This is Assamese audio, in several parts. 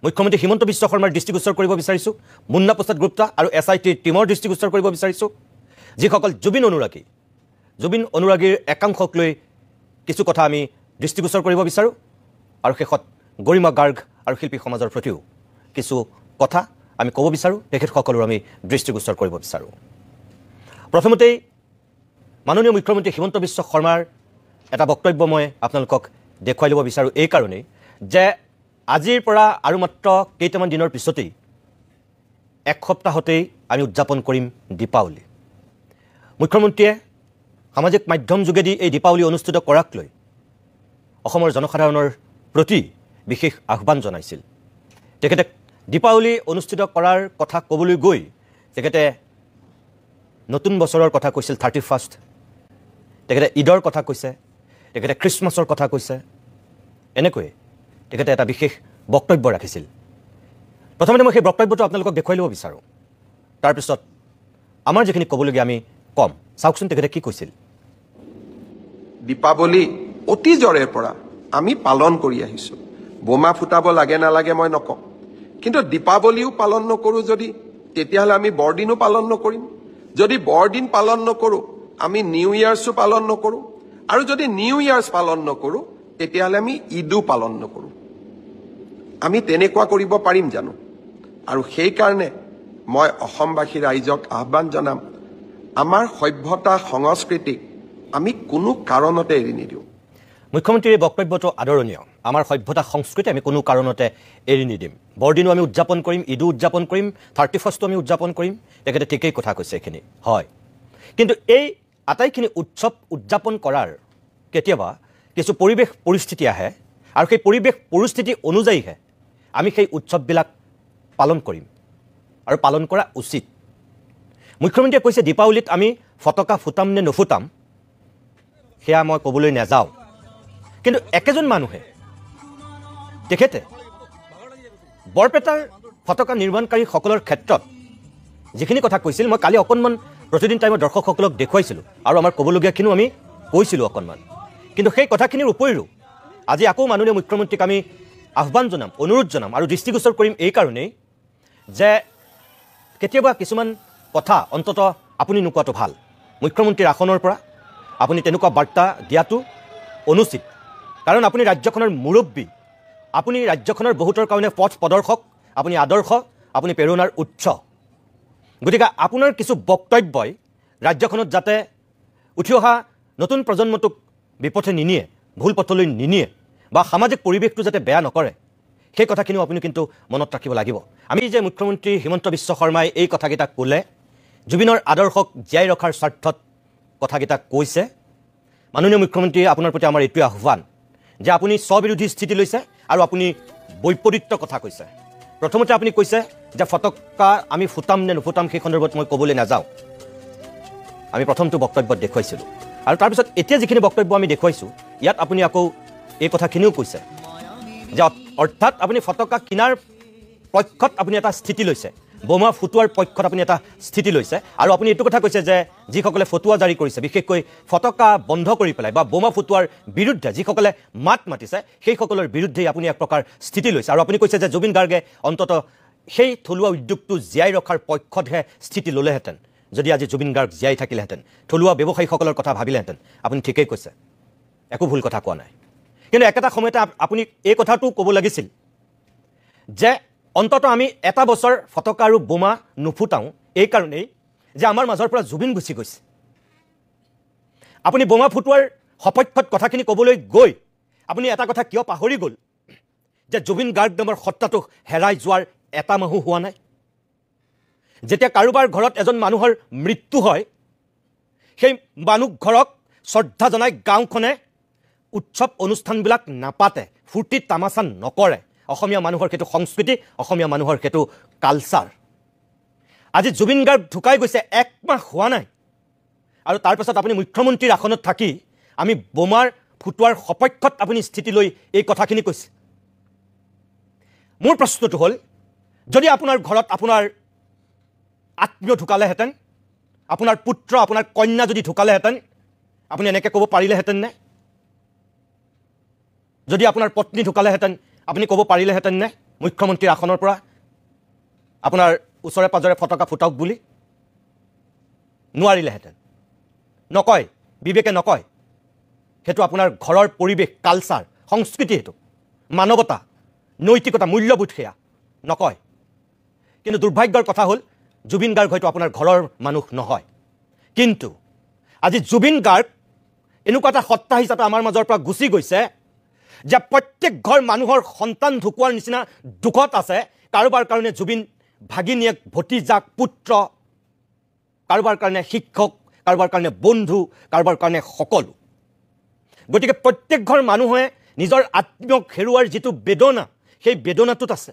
মুখ্যমন্ত্ৰী হিমন্ত বিশ্ব শৰ্মাৰ দৃষ্টিগোচৰ কৰিব বিচাৰিছোঁ মুন্না প্ৰসাদ গুপ্তা আৰু SIT টিমৰ দৃষ্টিগোচৰ কৰিব বিচাৰিছোঁ যিসকল জুবিন অনুৰাগীৰ একাংশক লৈ কিছু কথা আমি দৃষ্টিগোচৰ কৰিব বিচাৰোঁ আৰু শেষত গৰিমা গাৰ্গ আৰু শিল্পী সমাজৰ প্ৰতিও কিছু কথা আমি ক'ব বিচাৰোঁ তেখেতসকলৰ আমি দৃষ্টিগোচৰ কৰিব বিচাৰোঁ প্ৰথমতেই মাননীয় মুখ্যমন্ত্ৰী হিমন্ত বিশ্ব শৰ্মাৰ এটা বক্তব্য মই আপোনালোকক দেখুৱাই ল'ব বিচাৰোঁ এই কাৰণেই যে আজিৰ পৰা আৰু মাত্ৰ কেইটামান দিনৰ পিছতেই এক সপ্তাহতেই আমি উদযাপন কৰিম দীপাৱলী মুখ্যমন্ত্ৰীয়ে সামাজিক মাধ্যম যোগেদি এই দীপাৱলী অনুষ্ঠিত কৰাক লৈ অসমৰ জনসাধাৰণৰ প্ৰতি বিশেষ আহ্বান জনাইছিল তেখেতে দীপাৱলী অনুষ্ঠিত কৰাৰ কথা ক'বলৈ গৈ তেখেতে নতুন বছৰৰ কথা কৈছিল 31st তেখেতে ঈদৰ কথা কৈছে তেখেতে খ্ৰীষ্টমাছৰ কথা কৈছে এনেকৈ তেখেতে এটা বিশেষ বক্তব্য ৰাখিছিল প্ৰথমতে মই সেই বক্তব্যটো আপোনালোকক দেখুৱাই ল'ব বিচাৰোঁ তাৰপিছত আমাৰ যিখিনি ক'বলগীয়া আমি কম চাওকচোন তেখেতে কি কৈছিল দীপাৱলী অতীজৰে পৰা আমি পালন কৰি আহিছোঁ বোমা ফুটাব লাগে নালাগে মই নকওঁ কিন্তু দীপাৱলীও পালন নকৰোঁ যদি তেতিয়াহ'লে আমি বৰদিনো পালন নকৰিম যদি বৰদিন পালন নকৰোঁ আমি নিউ ইয়াৰ্ছো পালন নকৰোঁ আৰু যদি নিউ ইয়াৰ্ছ পালন নকৰোঁ তেতিয়াহ'লে আমি ঈদো পালন নকৰোঁ আমি তেনেকুৱা কৰিব পাৰিম জানো আৰু সেইকাৰণে মই অসমবাসী ৰাইজক আহ্বান জনাম আমাৰ সভ্যতা সংস্কৃতিক আমি কোনো কাৰণতে এৰি নিদিওঁ মুখ্যমন্ত্ৰীৰ বক্তব্যটো আদৰণীয় আমাৰ সভ্যতা সংস্কৃতি আমি কোনো কাৰণতে এৰি নিদিম বৰদিনো আমি উদযাপন কৰিম ঈদো উদযাপন কৰিম 31st আমি উদযাপন কৰিম তেখেতে ঠিকেই কথা কৈছে এইখিনি হয় কিন্তু এই আটাইখিনি উৎসৱ উদযাপন কৰাৰ কেতিয়াবা কিছু পৰিৱেশ পৰিস্থিতি আহে আৰু সেই পৰিৱেশ পৰিস্থিতি অনুযায়ীহে আমি সেই উৎসৱবিলাক পালন কৰিম আৰু পালন কৰা উচিত মুখ্যমন্ত্ৰীয়ে কৈছে দীপাৱলীত আমি ফটকা ফুটাম নে নুফুটাম সেয়া মই ক'বলৈ নাযাওঁ কিন্তু একেজন মানুহে তেখেতে বৰপেটাৰ ফটকা নিৰ্মাণকাৰীসকলৰ ক্ষেত্ৰত যিখিনি কথা কৈছিল মই কালি অকণমান প্ৰতিদিন টাইমত দৰ্শকসকলক দেখুৱাইছিলোঁ আৰু আমাৰ ক'বলগীয়াখিনিও আমি কৈছিলোঁ অকণমান কিন্তু সেই কথাখিনিৰ উপৰিও আজি আকৌ মাননীয় মুখ্যমন্ত্ৰীক আমি আহ্বান জনাম অনুৰোধ জনাম আৰু দৃষ্টিগোচৰ কৰিম এই কাৰণেই যে কেতিয়াবা কিছুমান কথা অন্ততঃ আপুনি নোকোৱাটো ভাল মুখ্যমন্ত্ৰীৰ আসনৰ পৰা আপুনি তেনেকুৱা বাৰ্তা দিয়াটো অনুচিত কাৰণ আপুনি ৰাজ্যখনৰ মুৰব্বী আপুনি ৰাজ্যখনৰ বহুতৰ কাৰণে পথ প্ৰদৰ্শক আপুনি আদৰ্শ আপুনি প্ৰেৰণাৰ উৎস গতিকে আপোনাৰ কিছু বক্তব্যই ৰাজ্যখনত যাতে উঠি অহা নতুন প্ৰজন্মটোক বিপথে নিনিয়ে ভুল পথলৈ নিনিয়ে বা সামাজিক পৰিৱেশটো যাতে বেয়া নকৰে সেই কথাখিনিও আপুনি কিন্তু মনত ৰাখিব লাগিব আমি যে মুখ্যমন্ত্ৰী হিমন্ত বিশ্ব শৰ্মাই এই কথাকেইটা ক'লে জুবিনৰ আদৰ্শক জীয়াই ৰখাৰ স্বাৰ্থত কথাকেইটা কৈছে মাননীয় মুখ্যমন্ত্ৰী আপোনাৰ প্ৰতি আমাৰ এইটোৱে আহ্বান যে আপুনি স্ববিৰোধী স্থিতি লৈছে আৰু আপুনি বৈপৰীত্য কথা কৈছে প্ৰথমতে আপুনি কৈছে যে ফটকা আমি ফুটাম নে নুফুটাম সেই সন্দৰ্ভত মই ক'বলৈ নাযাওঁ আমি প্ৰথমটো বক্তব্যত দেখুৱাইছিলোঁ আৰু তাৰপিছত এতিয়া যিখিনি বক্তব্য আমি দেখুৱাইছোঁ ইয়াত আপুনি আকৌ এই কথাখিনিও কৈছে যে অৰ্থাৎ আপুনি ফটকা কিনাৰ পক্ষত আপুনি এটা স্থিতি লৈছে বোমা ফুটোৱাৰ পক্ষত আপুনি এটা স্থিতি লৈছে আৰু আপুনি এইটো কথা কৈছে যে যিসকলে ফটোৱা জাৰি কৰিছে বিশেষকৈ ফটকা বন্ধ কৰি পেলাই বা বোমা ফুটোৱাৰ বিৰুদ্ধে যিসকলে মাত মাতিছে সেইসকলৰ বিৰুদ্ধে আপুনি এক প্ৰকাৰ স্থিতি লৈছে আৰু আপুনি কৈছে যে জুবিন গাৰ্গে অন্ততঃ সেই থলুৱা উদ্যোগটো জীয়াই ৰখাৰ পক্ষতহে স্থিতি ল'লেহেঁতেন যদি আজি জুবিন গাৰ্গ জীয়াই থাকিলেহেঁতেন থলুৱা ব্যৱসায়ীসকলৰ কথা ভাবিলেহেঁতেন আপুনি ঠিকেই কৈছে একো ভুল কথা কোৱা নাই কিন্তু একেটা সময়তে আপুনি এই কথাটো ক'ব লাগিছিল যে অন্ততঃ আমি এটা বছৰ ফটকা আৰু বোমা নুফুটাওঁ এই কাৰণেই যে আমাৰ মাজৰ পৰা জুবিন গুচি গৈছে আপুনি বোমা ফুটোৱাৰ সপক্ষত কথাখিনি ক'বলৈ গৈ আপুনি এটা কথা কিয় পাহৰি গ'ল যে জুবিন গাৰ্গ নামৰ সত্তাটো হেৰাই যোৱাৰ এটা মাহো হোৱা নাই যেতিয়া কাৰোবাৰ ঘৰত এজন মানুহৰ মৃত্যু হয় সেই মানুহ ঘৰক শ্ৰদ্ধা জনাই গাঁওখনে উৎসৱ অনুষ্ঠানবিলাক নাপাতে ফূৰ্তি তামাচা নকৰে অসমীয়া মানুহৰ সেইটো সংস্কৃতি অসমীয়া মানুহৰ সেইটো কালচাৰ আজি জুবিন গাৰ্গ ঢুকাই গৈছে এক মাহ হোৱা নাই আৰু তাৰপিছত আপুনি মুখ্যমন্ত্ৰীৰ আসনত থাকি আমি বোমাৰ ফুটোৱাৰ সপক্ষত আপুনি স্থিতি লৈ এই কথাখিনি কৈছে মোৰ প্ৰশ্নটো হ'ল যদি আপোনাৰ ঘৰত আপোনাৰ আত্মীয় ঢুকালেহেঁতেন আপোনাৰ পুত্ৰ আপোনাৰ কন্যা যদি ঢুকালেহেঁতেন আপুনি এনেকৈ ক'ব পাৰিলেহেঁতেন নে যদি আপোনাৰ পত্নী ঢুকালেহেঁতেন আপুনি ক'ব পাৰিলেহেঁতেন নে মুখ্যমন্ত্ৰীৰ আসনৰ পৰা আপোনাৰ ওচৰে পাজৰে ফটকা ফুটাওক বুলি নোৱাৰিলেহেঁতেন নকয় বিবেকে নকয় সেইটো আপোনাৰ ঘৰৰ পৰিৱেশ কালচাৰ সংস্কৃতি সেইটো মানৱতা নৈতিকতা মূল্যবোধ সেয়া নকয় কিন্তু দুৰ্ভাগ্যৰ কথা হ'ল জুবিন গাৰ্গ হয়তো আপোনাৰ ঘৰৰ মানুহ নহয় কিন্তু আজি জুবিন গাৰ্গ এনেকুৱা এটা সত্তা হিচাপে আমাৰ মাজৰ পৰা গুচি গৈছে যে প্ৰত্যেক ঘৰ মানুহৰ সন্তান ঢুকুৱাৰ নিচিনা দুখত আছে কাৰোবাৰ কাৰণে জুবিন ভাগিনীয়েক ভতিজাক পুত্ৰ কাৰোবাৰ কাৰণে শিক্ষক কাৰোবাৰ কাৰণে বন্ধু কাৰোবাৰ কাৰণে সকলো গতিকে প্ৰত্যেক ঘৰ মানুহে নিজৰ আত্মীয়ক হেৰুৱাৰ যিটো বেদনা সেই বেদনাটোত আছে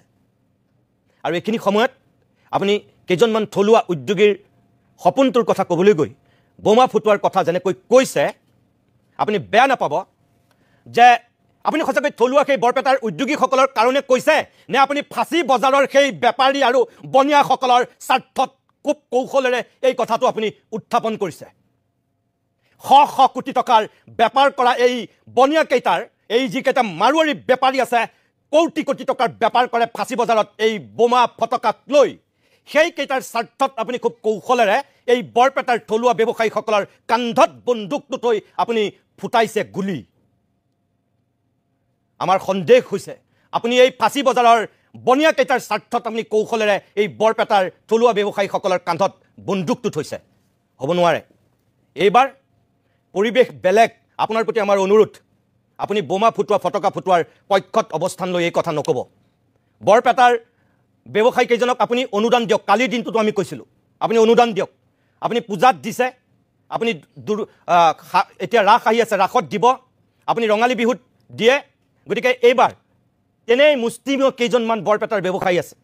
আৰু এইখিনি সময়ত আপুনি কেইজনমান থলুৱা উদ্যোগীৰ সপোনটোৰ কথা ক'বলৈ গৈ বোমা ফুটোৱাৰ কথা যেনেকৈ কৈছে আপুনি বেয়া নাপাব যে আপুনি সঁচাকৈ থলুৱা সেই বৰপেটাৰ উদ্যোগীসকলৰ কাৰণে কৈছে নে আপুনি ফাঁচী বজাৰৰ সেই বেপাৰী আৰু বনিয়াসকলৰ স্বাৰ্থত খুব কৌশলেৰে এই কথাটো আপুনি উত্থাপন কৰিছে শ শ কোটি টকাৰ বেপাৰ কৰা এই বনিয়াকেইটাৰ এই যিকেইটা মাৰোৱাৰী বেপাৰী আছে কোটি কোটি টকাৰ বেপাৰ কৰে ফাঁচী বজাৰত এই বোমা ফটকাক লৈ সেইকেইটাৰ স্বাৰ্থত আপুনি খুব কৌশলেৰে এই বৰপেটাৰ থলুৱা ব্যৱসায়ীসকলৰ কান্ধত বন্দুকটো থৈ আপুনি ফুটাইছে গুলী আমাৰ সন্দেহ হৈছে আপুনি এই ফাঁচী বজাৰৰ বনিয়াকেইটাৰ স্বাৰ্থত আপুনি কৌশলেৰে এই বৰপেটাৰ থলুৱা ব্যৱসায়ীসকলৰ কান্ধত বন্দুকটো থৈছে হ'ব নোৱাৰে এইবাৰ পৰিৱেশ বেলেগ আপোনাৰ প্ৰতি আমাৰ অনুৰোধ আপুনি বোমা ফুটোৱা ফটকা ফুটোৱাৰ পক্ষত অৱস্থান লৈ এই কথা নক'ব বৰপেটাৰ ব্যৱসায়ী কেইজনক আপুনি অনুদান দিয়ক কালিৰ দিনটোতো আমি কৈছিলোঁ আপুনি অনুদান দিয়ক আপুনি পূজাত দিছে আপুনি এতিয়া ৰাস আহি আছে ৰাসত দিব আপুনি ৰঙালী বিহুত দিয়ে গতিকে এইবাৰ তেনেই মুষ্টিমীয় কেইজনমান বৰপেটাৰ ব্যৱসায়ী আছে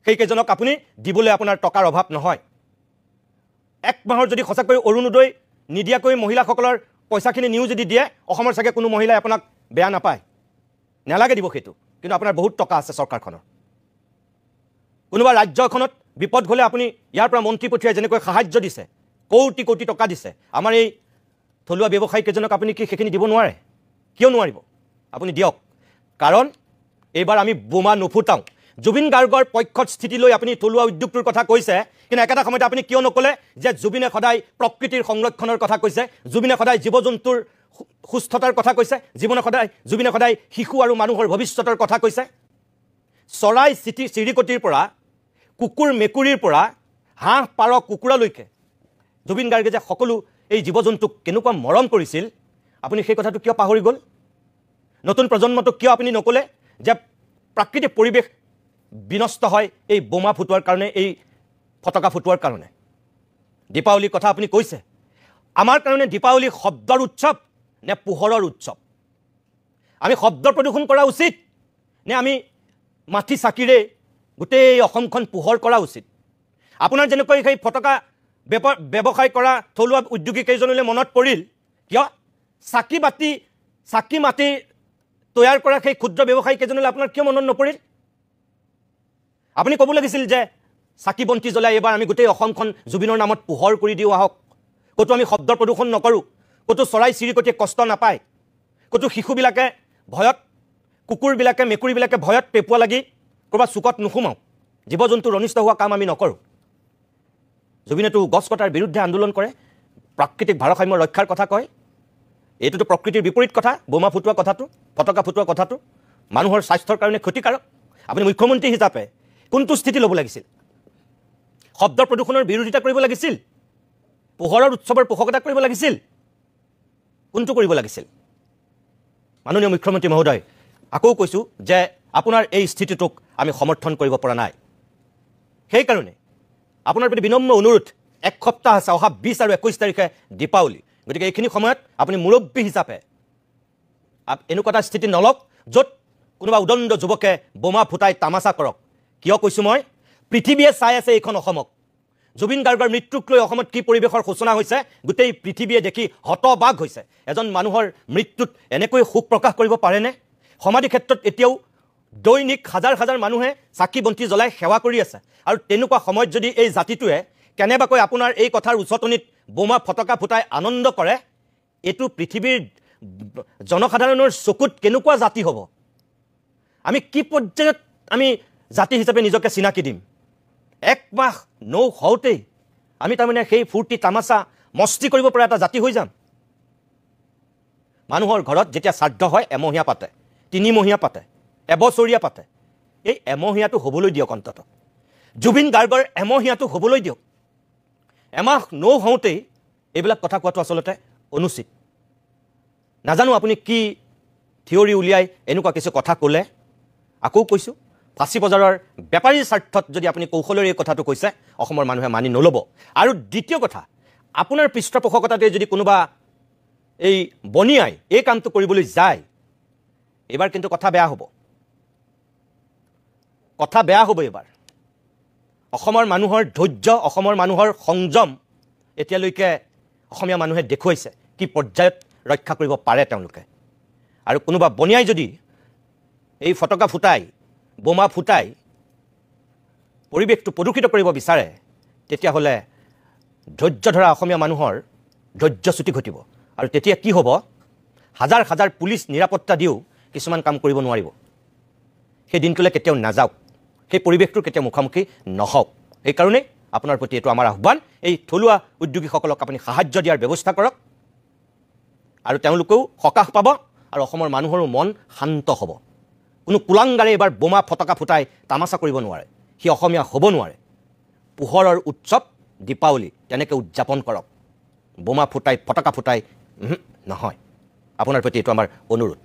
সেইকেইজনক আপুনি দিবলৈ আপোনাৰ টকাৰ অভাৱ নহয় এক মাহৰ যদি সঁচাকৈ অৰুণোদয় নিদিয়াকৈ মহিলাসকলৰ পইচাখিনি নিও যদি দিয়ে অসমৰ চাগে কোনো মহিলাই আপোনাক বেয়া নাপায় নালাগে দিব সেইটো কিন্তু আপোনাৰ বহুত টকা আছে চৰকাৰখনৰ কোনোবা ৰাজ্য এখনত বিপদ হ'লে আপুনি ইয়াৰ পৰা মন্ত্ৰী পঠিয়াই যেনেকৈ সাহায্য দিছে কোটি কোটি টকা দিছে আমাৰ এই থলুৱা ব্যৱসায়ী কেইজনক আপুনি কি সেইখিনি দিব নোৱাৰে কিয় নোৱাৰিব আপুনি দিয়ক কাৰণ এইবাৰ আমি বোমা নুফুটাওঁ জুবিন গাৰ্গৰ পক্ষত স্থিতি লৈ আপুনি থলুৱা উদ্যোগটোৰ কথা কৈছে কিন্তু একেটা সময়তে আপুনি কিয় নক'লে যে জুবিনে সদায় প্ৰকৃতিৰ সংৰক্ষণৰ কথা কৈছে জুবিনে সদায় জীৱ জন্তুৰ সুস্থতাৰ কথা কৈছে জুবিনে সদায় শিশু আৰু মানুহৰ ভৱিষ্যতৰ কথা কৈছে চৰাই চিৰিকটিৰ পৰা কুকুৰ মেকুৰীৰ পৰা হাঁহ পাৰ কুকুৰালৈকে জুবিন গাৰ্গে যে সকলো এই জীৱ জন্তুক কেনেকুৱা মৰম কৰিছিল আপুনি সেই কথাটো কিয় পাহৰি গ'ল নতুন প্ৰজন্মটোক কিয় আপুনি নক'লে যে প্ৰাকৃতিক পৰিৱেশ বিনষ্ট হয় এই বোমা ফুটোৱাৰ কাৰণে এই ফটকা ফুটোৱাৰ কাৰণে দীপাৱলীৰ কথা আপুনি কৈছে আমাৰ কাৰণে দীপাৱলী শব্দৰ উৎসৱ নে পোহৰৰ উৎসৱ আমি শব্দ প্ৰদূষণ কৰা উচিত নে আমি মাটি চাকিৰে গোটেই অসমখন পোহৰ কৰা উচিত আপোনাৰ যেনেকৈ সেই ফটকা ব্যৱসায় কৰা থলুৱা উদ্যোগী কেইজনলৈ মনত পৰিল কিয় চাকি মাটি তৈয়াৰ কৰা সেই ক্ষুদ্ৰ ব্যৱসায়ী কেইজনলৈ আপোনাৰ কিয় মনত নপৰিল আপুনি ক'ব লাগিছিল যে চাকি বন্তি জ্বলাই এইবাৰ আমি গোটেই অসমখন জুবিনৰ নামত পোহৰ কৰি দিওঁ আহক ক'তো আমি শব্দ প্ৰদূষণ নকৰোঁ ক'তো চৰাই চিৰিকটিয়ে কষ্ট নাপায় ক'তো শিশুবিলাকে ভয়ত কুকুৰবিলাকে মেকুৰীবিলাকে ভয়ত পেপুৱা লাগি ক'ৰবাত চুকত নোসোমাওঁ জীৱ জন্তুৰ অনিষ্ট হোৱা কাম আমি নকৰোঁ জুবিনেতো গছ কটাৰ বিৰুদ্ধে আন্দোলন কৰে প্ৰাকৃতিক ভাৰসাম্য ৰক্ষাৰ কথা কয় এইটোতো প্ৰকৃতিৰ বিপৰীত কথা বোমা ফুটোৱা কথাটো ফটকা ফুটোৱা কথাটো মানুহৰ স্বাস্থ্যৰ কাৰণে ক্ষতিকাৰক আপুনি মুখ্যমন্ত্ৰী হিচাপে কোনটো স্থিতি ল'ব লাগিছিল শব্দ প্ৰদূষণৰ বিৰোধিতা কৰিব লাগিছিল পোহৰৰ উৎসৱৰ পোষকতা কৰিব লাগিছিল কোনটো কৰিব লাগিছিল মাননীয় মুখ্যমন্ত্ৰী মহোদয় আকৌ কৈছোঁ যে আপোনাৰ এই স্থিতিটোক আমি সমৰ্থন কৰিব পৰা নাই সেইকাৰণে আপোনাৰ প্ৰতি বিনম্ৰ অনুৰোধ এক সপ্তাহ আছে অহা 20 আৰু 21 তাৰিখে দীপাৱলী গতিকে এইখিনি সময়ত আপুনি মুৰব্বী হিচাপে এনেকুৱা এটা স্থিতি নলওক য'ত কোনোবা উদণ্ড যুৱকে বোমা ফুটাই তামাচা কৰক কিয় কৈছোঁ মই পৃথিৱীয়ে চাই আছে এইখন অসমক জুবিন গাৰ্গৰ মৃত্যুক লৈ অসমত কি পৰিৱেশৰ সূচনা হৈছে গোটেই পৃথিৱীয়ে দেখি হতবাক হৈছে এজন মানুহৰ মৃত্যুত এনেকৈ শোক প্ৰকাশ কৰিব পাৰেনে সমাধি ক্ষেত্ৰত এতিয়াও দৈনিক হাজাৰ হাজাৰ মানুহে চাকি বন্তি জ্বলাই সেৱা কৰি আছে আৰু তেনেকুৱা সময়ত যদি এই জাতিটোৱে কেনেবাকৈ আপোনাৰ এই কথাৰ উচতনিত বোমা ফটকা ফুটাই আনন্দ কৰে এইটো পৃথিৱীৰ জনসাধাৰণৰ চকুত কেনেকুৱা জাতি হ'ব আমি কি পৰ্যায়ত আমি জাতি হিচাপে নিজকে চিনাকি দিম। 1 মাহ নৌ হওঁতেই আমি তাৰমানে সেই ফূৰ্তি তামাচা মস্তি কৰিব পৰা এটা জাতি হৈ যাম। মানুহৰ ঘৰত যেতিয়া শ্ৰাদ্ধ হয় এমহীয়া পাতে, 3 মহীয়া পাতে, এবছৰীয়া পাতে। এই এমহীয়াটো হ'বলৈ দিয়ক অন্তত। জুবিন গাৰ্গৰ এমহীয়াটো হ'বলৈ দিয়ক। এমাহ নৌ হওঁতেই এইবিলাক কথা কোৱাটো আচলতে অনুচিত। নাজানো আপুনি কি থিয়ৰি উলিয়াই এনেকুৱা কিছু কথা ক'লে। আকৌ কৈছোঁ, ফাঁচী বজাৰৰ বেপাৰীৰ স্বাৰ্থত যদি আপুনি কৌশলেৰে এই কথাটো কৈছে, অসমৰ মানুহে মানি নল'ব। আৰু দ্বিতীয় কথা, আপোনাৰ পৃষ্ঠপোষকতাটোৱে যদি কোনোবা এই বনিয়াই এই কামটো কৰিবলৈ যায়, এইবাৰ কিন্তু কথা বেয়া হ'ব। কথা বেয়া হ'ব এইবাৰ। অসমৰ মানুহৰ ধৈৰ্য, অসমৰ মানুহৰ সংযম এতিয়ালৈকে অসমীয়া মানুহে দেখুৱাইছে কি পৰ্যায়ত ৰক্ষা কৰিব পাৰে তেওঁলোকে। আৰু কোনোবা বনিয়াই যদি এই ফটকা ফুটাই, বোমা ফুটাই পৰিৱেশটো প্ৰদূষিত কৰিব বিচাৰে, তেতিয়াহ'লে ধৈৰ্য ধৰা অসমীয়া মানুহৰ ধৈৰ্যচ্যুতি ঘটিব। আৰু তেতিয়া কি হ'ব, হাজাৰ হাজাৰ পুলিচ নিৰাপত্তা দিও কিছুমান কাম কৰিব নোৱাৰিব। সেই দিনটোলৈ কেতিয়াও নাযাওক, সেই পৰিৱেশটোৰ কেতিয়াও মুখামুখি নহওক। সেইকাৰণে আপোনাৰ প্ৰতি এইটো আমাৰ আহ্বান, এই থলুৱা উদ্যোগীসকলক আপুনি সাহায্য দিয়াৰ ব্যৱস্থা কৰক, আৰু তেওঁলোকেও সকাহ পাব, আৰু অসমৰ মানুহৰো মন শান্ত হ'ব। কোনো কুলাংগাৰে এইবাৰ বোমা ফটকা ফুটাই তামাচা কৰিব নোৱাৰে, সি অসমীয়া হ'ব নোৱাৰে। পোহৰৰ উৎসৱ দীপাৱলী তেনেকৈ উদযাপন কৰক, বোমা ফুটাই ফটকা ফুটাই নহয়। আপোনাৰ প্ৰতি এইটো আমাৰ অনুৰোধ।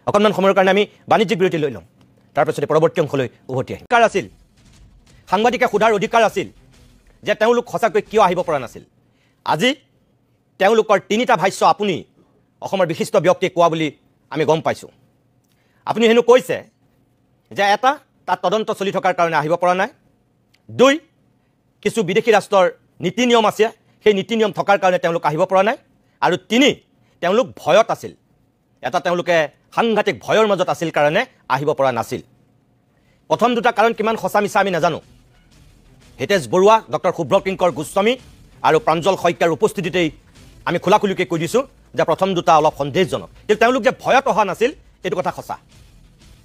অকণমান সময়ৰ কাৰণে আমি বাণিজ্যিক বিৰতি লৈ ল'ম, তাৰপিছতে পৰৱৰ্তী অংশলৈ উভতি আহিম। অধিকাৰ আছিল, সাংবাদিকে সোধাৰ অধিকাৰ আছিল যে তেওঁলোক সঁচাকৈ কিয় আহিব পৰা নাছিল। আজি তেওঁলোকৰ 3টা ভাষ্য আপুনি অসমৰ বিশিষ্ট ব্যক্তিয়ে কোৱা বুলি আমি গম পাইছোঁ। আপুনি হেনো কৈছে যে এটা, তাত তদন্ত চলি থকাৰ কাৰণে আহিব পৰা নাই। 2, কিছু বিদেশী ৰাষ্ট্ৰৰ নীতি নিয়ম আছে, সেই নীতি নিয়ম থকাৰ কাৰণে তেওঁলোক আহিব পৰা নাই। আৰু 3, তেওঁলোক ভয়ত আছিল। এটা, তেওঁলোকে সাংঘাতিক ভয়ৰ মাজত আছিল কাৰণে আহিব পৰা নাছিল। প্ৰথম 2টা কাৰণ কিমান সঁচা মিছা আমি নাজানো। হিতেশ বৰুৱা, ডক্টৰ শুভ্ৰকিংকৰ গোস্বামী আৰু প্ৰাঞ্জল শইকীয়াৰ উপস্থিতিতেই আমি খোলাখুলিকৈ কৈ দিছোঁ যে প্ৰথম 2টা অলপ সন্দেহজনক। কিন্তু তেওঁলোক যে ভয়ত অহা নাছিল এইটো কথা সঁচা।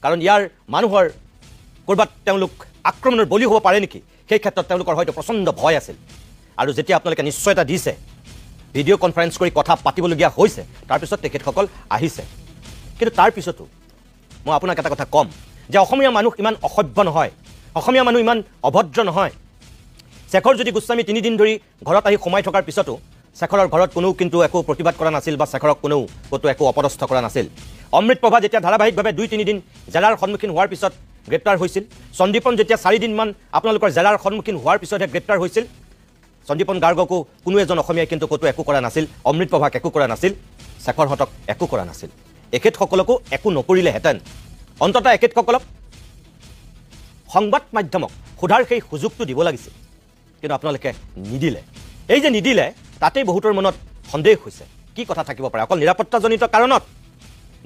কাৰণ ইয়াৰ মানুহৰ ক'ৰবাত তেওঁলোক আক্ৰমণৰ বলি হ'ব পাৰে নেকি, সেই ক্ষেত্ৰত তেওঁলোকৰ হয়তো প্ৰচণ্ড ভয় আছিল। আৰু যেতিয়া আপোনালোকে নিশ্চয়তা দিছে, ভিডিঅ' কনফাৰেন্স কৰি কথা পাতিবলগীয়া হৈছে, তাৰপিছত তেখেতসকল আহিছে। কিন্তু তাৰপিছতো মই আপোনাক এটা কথা ক'ম যে অসমীয়া মানুহ ইমান অসভ্য নহয়, অসমীয়া মানুহ ইমান অভদ্ৰ নহয়। শেখৰ জ্যোতি গোস্বামী 3 দিন ধৰি ঘৰত আহি সোমাই থকাৰ পিছতো শেখৰৰ ঘৰত কোনেও কিন্তু একো প্ৰতিবাদ কৰা নাছিল বা শেখৰক কোনেও ক'তো একো অপদস্থ কৰা নাছিল। অমৃতপ্ৰভা যেতিয়া ধাৰাবাহিকভাৱে 2-3 দিন জেলাৰ সন্মুখীন হোৱাৰ পিছত গ্ৰেপ্তাৰ হৈছিল, সন্দীপন যেতিয়া 4 দিনমান আপোনালোকৰ জেলাৰ সন্মুখীন হোৱাৰ পিছতহে গ্ৰেপ্তাৰ হৈছিল, সন্দীপন গাৰ্গকো কোনো এজন অসমীয়াই কিন্তু ক'তো একো কৰা নাছিল, অমৃতপ্ৰভাক একো কৰা নাছিল, শেখৰহঁতক একো কৰা নাছিল। এখেতসকলকো একো নকৰিলেহেঁতেন। অন্ততঃ এখেতসকলক সংবাদ মাধ্যমক সোধাৰ সেই সুযোগটো দিব লাগিছিল, কিন্তু আপোনালোকে নিদিলে। এই যে নিদিলে, তাতেই বহুতৰ মনত সন্দেহ হৈছে কি কথা থাকিব পাৰে, অকল নিৰাপত্তাজনিত কাৰণত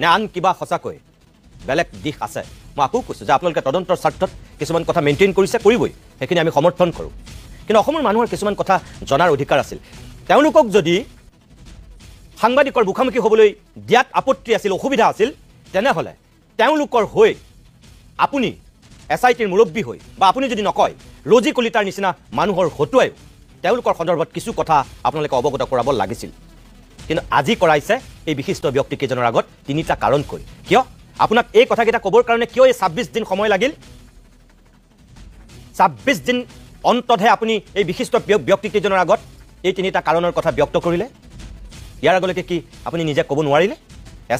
নে আন কিবা সঁচাকৈ বেলেগ দিশ আছে। মই আকৌ কৈছোঁ যে আপোনালোকে তদন্তৰ স্বাৰ্থত কিছুমান কথা মেইনটেইন কৰিছে, কৰিবই, সেইখিনি আমি সমৰ্থন কৰোঁ। কিন্তু অসমৰ মানুহৰ কিছুমান কথা জনাৰ অধিকাৰ আছিল। তেওঁলোকক যদি সাংবাদিকৰ মুখামুখি হ'বলৈ দিয়াত আপত্তি আছিল, অসুবিধা আছিল, তেনেহ'লে তেওঁলোকৰ হৈ আপুনি SITৰ মুৰব্বী হৈ বা আপুনি যদি নকয়, ৰজি কলিতাৰ নিচিনা মানুহৰ হতুৱাই তেওঁলোকৰ সন্দৰ্ভত কিছু কথা আপোনালোকে অৱগত কৰাব লাগিছিল। কিন্তু আজি কৰাইছে এই বিশিষ্ট ব্যক্তিকেইজনৰ আগত 3টা কাৰণ কৈ। কিয় আপোনাক এই কথাকেইটা ক'বৰ কাৰণে কিয় এই 26 দিন সময় লাগিল? 26 দিন অন্ততহে আপুনি এই বিশিষ্ট ব্যক্তিকেইজনৰ আগত এই 3টা কাৰণৰ কথা ব্যক্ত কৰিলে। ইয়াৰ আগলৈকে কি আপুনি নিজে ক'ব নোৱাৰিলে?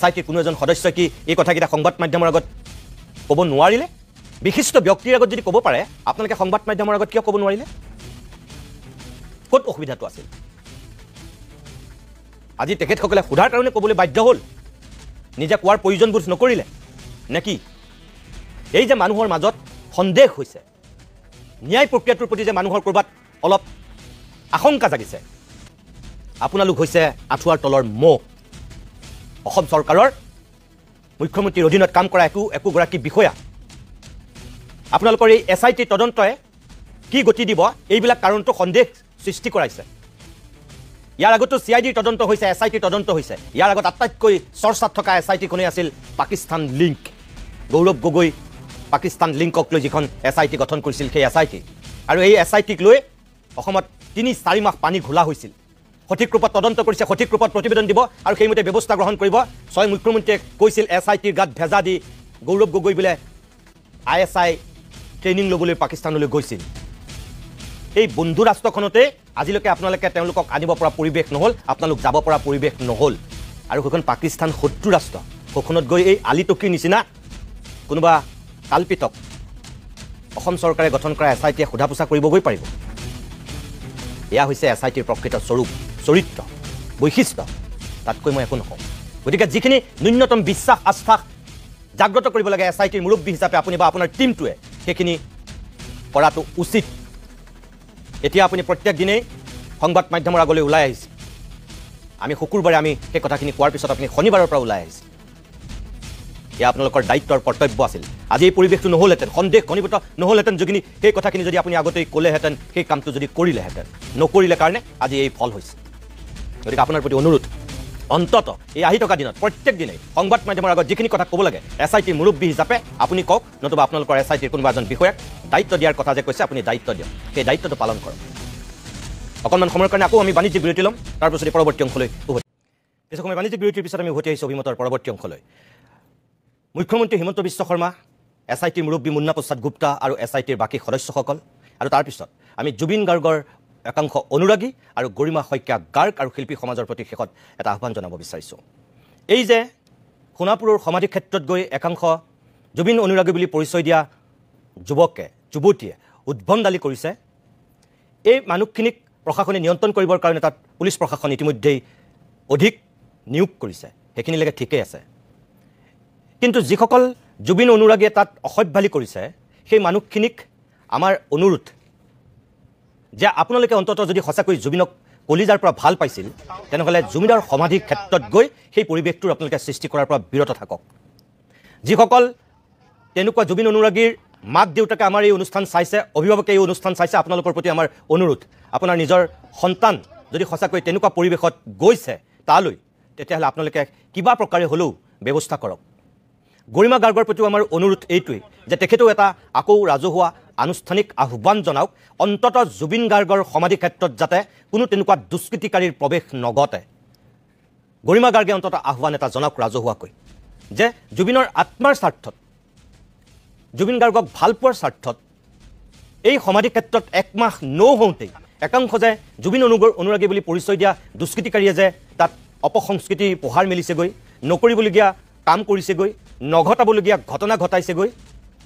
SITৰ কোনো এজন সদস্যই কি এই কথাকেইটা সংবাদ মাধ্যমৰ আগত ক'ব নোৱাৰিলে? বিশিষ্ট ব্যক্তিৰ আগত যদি ক'ব পাৰে, আপোনালোকে সংবাদ মাধ্যমৰ আগত কিয় ক'ব নোৱাৰিলে? ক'ত অসুবিধাটো আছিল? আজি তেখেতসকলে সোধাৰ কাৰণে ক'বলৈ বাধ্য হ'ল, নিজে কোৱাৰ প্ৰয়োজনবোধ নকৰিলে নেকি? এই যে মানুহৰ মাজত সন্দেহ হৈছে, ন্যায় প্ৰক্ৰিয়াটোৰ প্ৰতি যে মানুহৰ ক'ৰবাত অলপ আশংকা জাগিছে, আপোনালোক হৈছে আঁঠুৱাৰ তলৰ মহ। অসম চৰকাৰৰ মুখ্যমন্ত্ৰীৰ অধীনত কাম কৰা একোগৰাকী বিষয়া, আপোনালোকৰ এই SIT তদন্তই কি গতি দিব, এইবিলাক কাৰণটো সন্দেহ সৃষ্টি কৰাইছে। ইয়াৰ আগতো CIDৰ তদন্ত হৈছে, SITৰ তদন্ত হৈছে। ইয়াৰ আগত আটাইতকৈ চৰ্চাত থকা SIT খনেই আছিল পাকিস্তান লিংক। গৌৰৱ গগৈ পাকিস্তান লিংকক লৈ যিখন SIT গঠন কৰিছিল সেই SIT আৰু এই SITক লৈ অসমত ৩-৪ মাহ পানী ঘোলা হৈছিল সঠিক ৰূপত তদন্ত কৰিছে সঠিক ৰূপত প্ৰতিবেদন দিব আৰু সেইমতে ব্যৱস্থা গ্ৰহণ কৰিব স্বয়ং মুখ্যমন্ত্ৰীয়ে কৈছিল SITৰ গাত ভেজা দি গৌৰৱ গগৈ বোলে ISI ট্ৰেইনিং ল'বলৈ পাকিস্তানলৈ গৈছিল এই বন্ধু ৰাষ্ট্ৰখনতে আজিলৈকে আপোনালোকে তেওঁলোকক আনিব পৰা পৰিৱেশ নহ'ল আপোনালোক যাব পৰা পৰিৱেশ নহ'ল আৰু সেইখন পাকিস্তান শত্ৰু ৰাষ্ট্ৰ সেইখনত গৈ এই আলিটকিৰ নিচিনা কোনোবা কাল্পিতক অসম চৰকাৰে গঠন কৰা SITয়ে সোধা পোছা কৰিবগৈ পাৰিব এয়া হৈছে SITৰ প্ৰকৃত স্বৰূপ চৰিত্ৰ বৈশিষ্ট্য তাতকৈ মই একো নকওঁ গতিকে যিখিনি ন্যূনতম বিশ্বাস আস্থা জাগ্ৰত কৰিব লাগে SITৰ মুৰব্বী হিচাপে আপুনি বা আপোনাৰ টীমটোৱে সেইখিনি কৰাটো উচিত এতিয়া আপুনি প্ৰত্যেক দিনেই সংবাদ মাধ্যমৰ আগলৈ ওলাই আহিছে আমি শুকুৰবাৰে আমি সেই কথাখিনি কোৱাৰ পিছত আপুনি শনিবাৰৰ পৰা ওলাই আহিছে এয়া আপোনালোকৰ দায়িত্বৰ কৰ্তব্য আছিল আজি এই পৰিৱেশটো নহ'লহেঁতেন সন্দেহ ঘনীভূত নহ'লহেঁতেন যদি সেই কথাখিনি যদি আপুনি আগতেই ক'লেহেঁতেন সেই কামটো যদি কৰিলেহেঁতেন নকৰিলে কাৰণে আজি এই ফল হৈছে গতিকে আপোনাৰ প্ৰতি অনুৰোধ অন্তত এই আহি থকা দিনত প্ৰত্যেক দিনেই সংবাদ মাধ্যমৰ আগত যিখিনি কথা ক'ব লাগে SITৰ মুৰব্বী হিচাপে আপুনি কওক নতুবা আপোনালোকৰ SITৰ কোনোবা এজন বিষয়াক দায়িত্ব দিয়াৰ কথা যে কৈছে আপুনি দায়িত্ব দিয়ক সেই দায়িত্বটো পালন কৰক অকণমান সময়ৰ কাৰণে আকৌ আমি বাণিজ্যিক বিৰতি ল'ম তাৰপিছত পৰৱৰ্তী অংশলৈ উভতি কিছু সময় বাণিজ্যিক বিৰতিৰ পিছত আমি উভতি আহিছোঁ অভিমতৰ পৰৱৰ্তী অংশলৈ মুখ্যমন্ত্ৰী হিমন্ত বিশ্ব শৰ্মা SITৰ মুৰব্বী মুন্না প্ৰসাদ গুপ্তা আৰু SITৰ বাকী সদস্যসকল আৰু তাৰপিছত আমি জুবিন গাৰ্গৰ একাংশ অনুৰাগী আৰু গৰিমা শইকীয়া গাৰ্গ আৰু শিল্পী সমাজৰ প্ৰতি শেষত এটা আহ্বান জনাব বিচাৰিছোঁ এই যে সোণাপুৰৰ সমাধি ক্ষেত্ৰত গৈ একাংশ জুবিন অনুৰাগী বুলি পৰিচয় দিয়া যুৱতীয়ে উদ্ভণ্ডালি কৰিছে এই মানুহখিনিক প্ৰশাসনে নিয়ন্ত্ৰণ কৰিবৰ কাৰণে তাত পুলিচ প্ৰশাসন ইতিমধ্যেই অধিক নিয়োগ কৰিছে সেইখিনিলৈকে ঠিকেই আছে কিন্তু যিসকল জুবিন অনুৰাগীয়ে তাত অসভ্যালি কৰিছে সেই মানুহখিনিক আমাৰ অনুৰোধ যে আপোনালোকে অন্তত যদি সঁচাকৈ জুবিনক কলিজাৰ পৰা ভাল পাইছিল তেনেহ'লে জুবিনৰ সমাধি ক্ষেত্ৰত গৈ সেই পৰিৱেশটোৰ আপোনালোকে সৃষ্টি কৰাৰ পৰা বিৰত থাকক যিসকল তেনেকুৱা জুবিন অনুৰাগীৰ মাক দেউতাকে আমাৰ এই অনুষ্ঠান চাইছে অভিভাৱকে এই অনুষ্ঠান চাইছে আপোনালোকৰ প্ৰতি আমাৰ অনুৰোধ আপোনাৰ নিজৰ সন্তান যদি সঁচাকৈ তেনেকুৱা পৰিৱেশত গৈছে তালৈ তেতিয়াহ'লে আপোনালোকে কিবা প্ৰকাৰে হ'লেও ব্যৱস্থা কৰক গৰিমা গাৰ্গৰ প্ৰতিও আমাৰ অনুৰোধ এইটোৱেই যে তেখেতেও এটা আকৌ ৰাজহুৱা আনুষ্ঠানিক আহ্বান জনাওক অন্তত জুবিন গাৰ্গৰ সমাধি ক্ষেত্ৰত যাতে কোনো তেনেকুৱা দুষ্কৃতিকাৰীৰ প্ৰৱেশ নঘটে গৰিমা গাৰ্গে অন্তত আহ্বান এটা জনাওক ৰাজহুৱাকৈ যে জুবিনৰ আত্মাৰ স্বাৰ্থত জুবিন গাৰ্গক ভাল পোৱাৰ স্বাৰ্থত এই সমাধি ক্ষেত্ৰত একমাহ নহওঁতেই একাংশ যে জুবিন অনুৰাগী বুলি পৰিচয় দিয়া দুষ্কৃতিকাৰীয়ে যে তাত অপসংস্কৃতি পোহাৰ মেলিছেগৈ নকৰিবলগীয়া কাম কৰিছেগৈ নঘটাবলগীয়া ঘটনা ঘটাইছেগৈ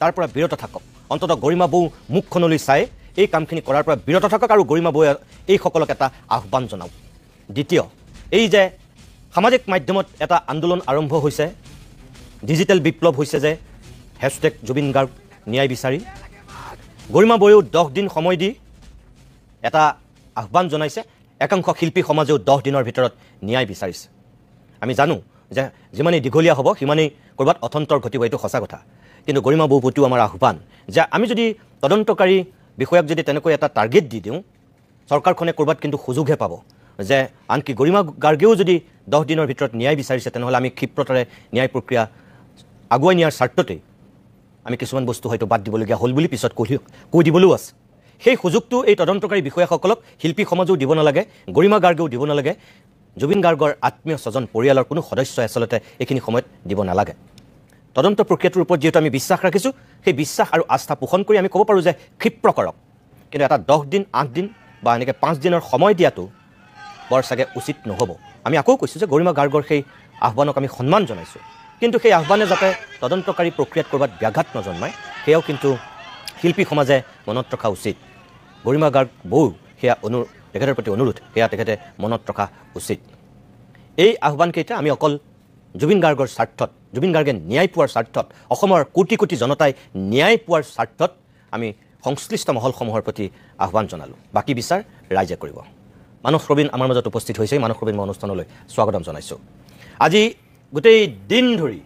তাৰ পৰা বিৰত থাকক অন্তত গৰিমা বৌ মুখখনলৈ চাই এই কামখিনি কৰাৰ পৰা বিৰত থাকক আৰু গৰিমা বৌয়ে এইসকলক এটা আহ্বান জনাওক দ্বিতীয় এই যে সামাজিক মাধ্যমত এটা আন্দোলন আৰম্ভ হৈছে ডিজিটেল বিপ্লৱ হৈছে যে হেছটেগ জুবিন গাৰ্গ ন্যায় বিচাৰি গৰিমা বৌয়েও 10 দিন সময় দি এটা আহ্বান জনাইছে একাংশ শিল্পী সমাজেও 10 দিনৰ ভিতৰত ন্যায় বিচাৰিছে আমি জানো যে যিমানেই দীঘলীয়া হ'ব সিমানেই ক'ৰবাত অথন্তৰ ঘটিব এইটো সঁচা কথা কিন্তু গৰিমা বৌ প্ৰতিও আমাৰ আহ্বান যে আমি যদি তদন্তকাৰী বিষয়াক যদি তেনেকৈ এটা টাৰ্গেট দি দিওঁ চৰকাৰখনে ক'ৰবাত কিন্তু সুযোগহে পাব যে আনকি গৰিমা গাৰ্গেও যদি 10 দিনৰ ভিতৰত ন্যায় বিচাৰিছে তেনেহ'লে আমি ক্ষিপ্ৰতাৰে ন্যায় প্ৰক্ৰিয়া আগুৱাই নিয়াৰ স্বাৰ্থতেই আমি কিছুমান বস্তু হয়তো বাদ দিবলগীয়া হ'ল বুলি পিছত কৈ দিবলৈও আছে সেই সুযোগটো এই তদন্তকাৰী বিষয়াসকলক শিল্পী সমাজেও দিব নালাগে গৰিমা গাৰ্গেও দিব নালাগে জুবিন গাৰ্গৰ আত্মীয় স্বজন পৰিয়ালৰ কোনো সদস্যই আচলতে এইখিনি সময়ত দিব নালাগে তদন্ত প্ৰক্ৰিয়াটোৰ ওপৰত যিহেতু আমি বিশ্বাস ৰাখিছোঁ সেই বিশ্বাস আৰু আস্থা পোষণ কৰি আমি ক'ব পাৰোঁ যে ক্ষিপ্ৰ কৰক কিন্তু এটা 10 দিন 8 দিন বা এনেকৈ 5 দিনৰ সময় দিয়াটো বৰ চাগে উচিত নহ'ব আমি আকৌ কৈছোঁ যে গৰিমা গাৰ্গৰ সেই আহ্বানক আমি সন্মান জনাইছোঁ কিন্তু সেই আহ্বানে যাতে তদন্তকাৰী প্ৰক্ৰিয়াত ক'ৰবাত ব্যাঘাত নজন্মায় সেয়াও কিন্তু শিল্পী সমাজে মনত ৰখা উচিত গৰিমা গাৰ্গ বৌ সেয়া তেখেতৰ প্ৰতি অনুৰোধ সেয়া তেখেতে মনত ৰখা উচিত এই আহ্বানকেইটা আমি অকল জুবিন গাৰ্গৰ স্বাৰ্থত জুবিন গাৰ্গে ন্যায় পোৱাৰ স্বাৰ্থত অসমৰ কোটি কোটি জনতাই ন্যায় পোৱাৰ স্বাৰ্থত আমি সংশ্লিষ্ট মহলসমূহৰ প্ৰতি আহ্বান জনালোঁ বাকী বিচাৰ ৰাইজে কৰিব মানস ৰবীন আমাৰ মাজত উপস্থিত হৈছে মানস ৰবীন মই অনুষ্ঠানলৈ স্বাগতম জনাইছোঁ আজি গোটেই দিন ধৰি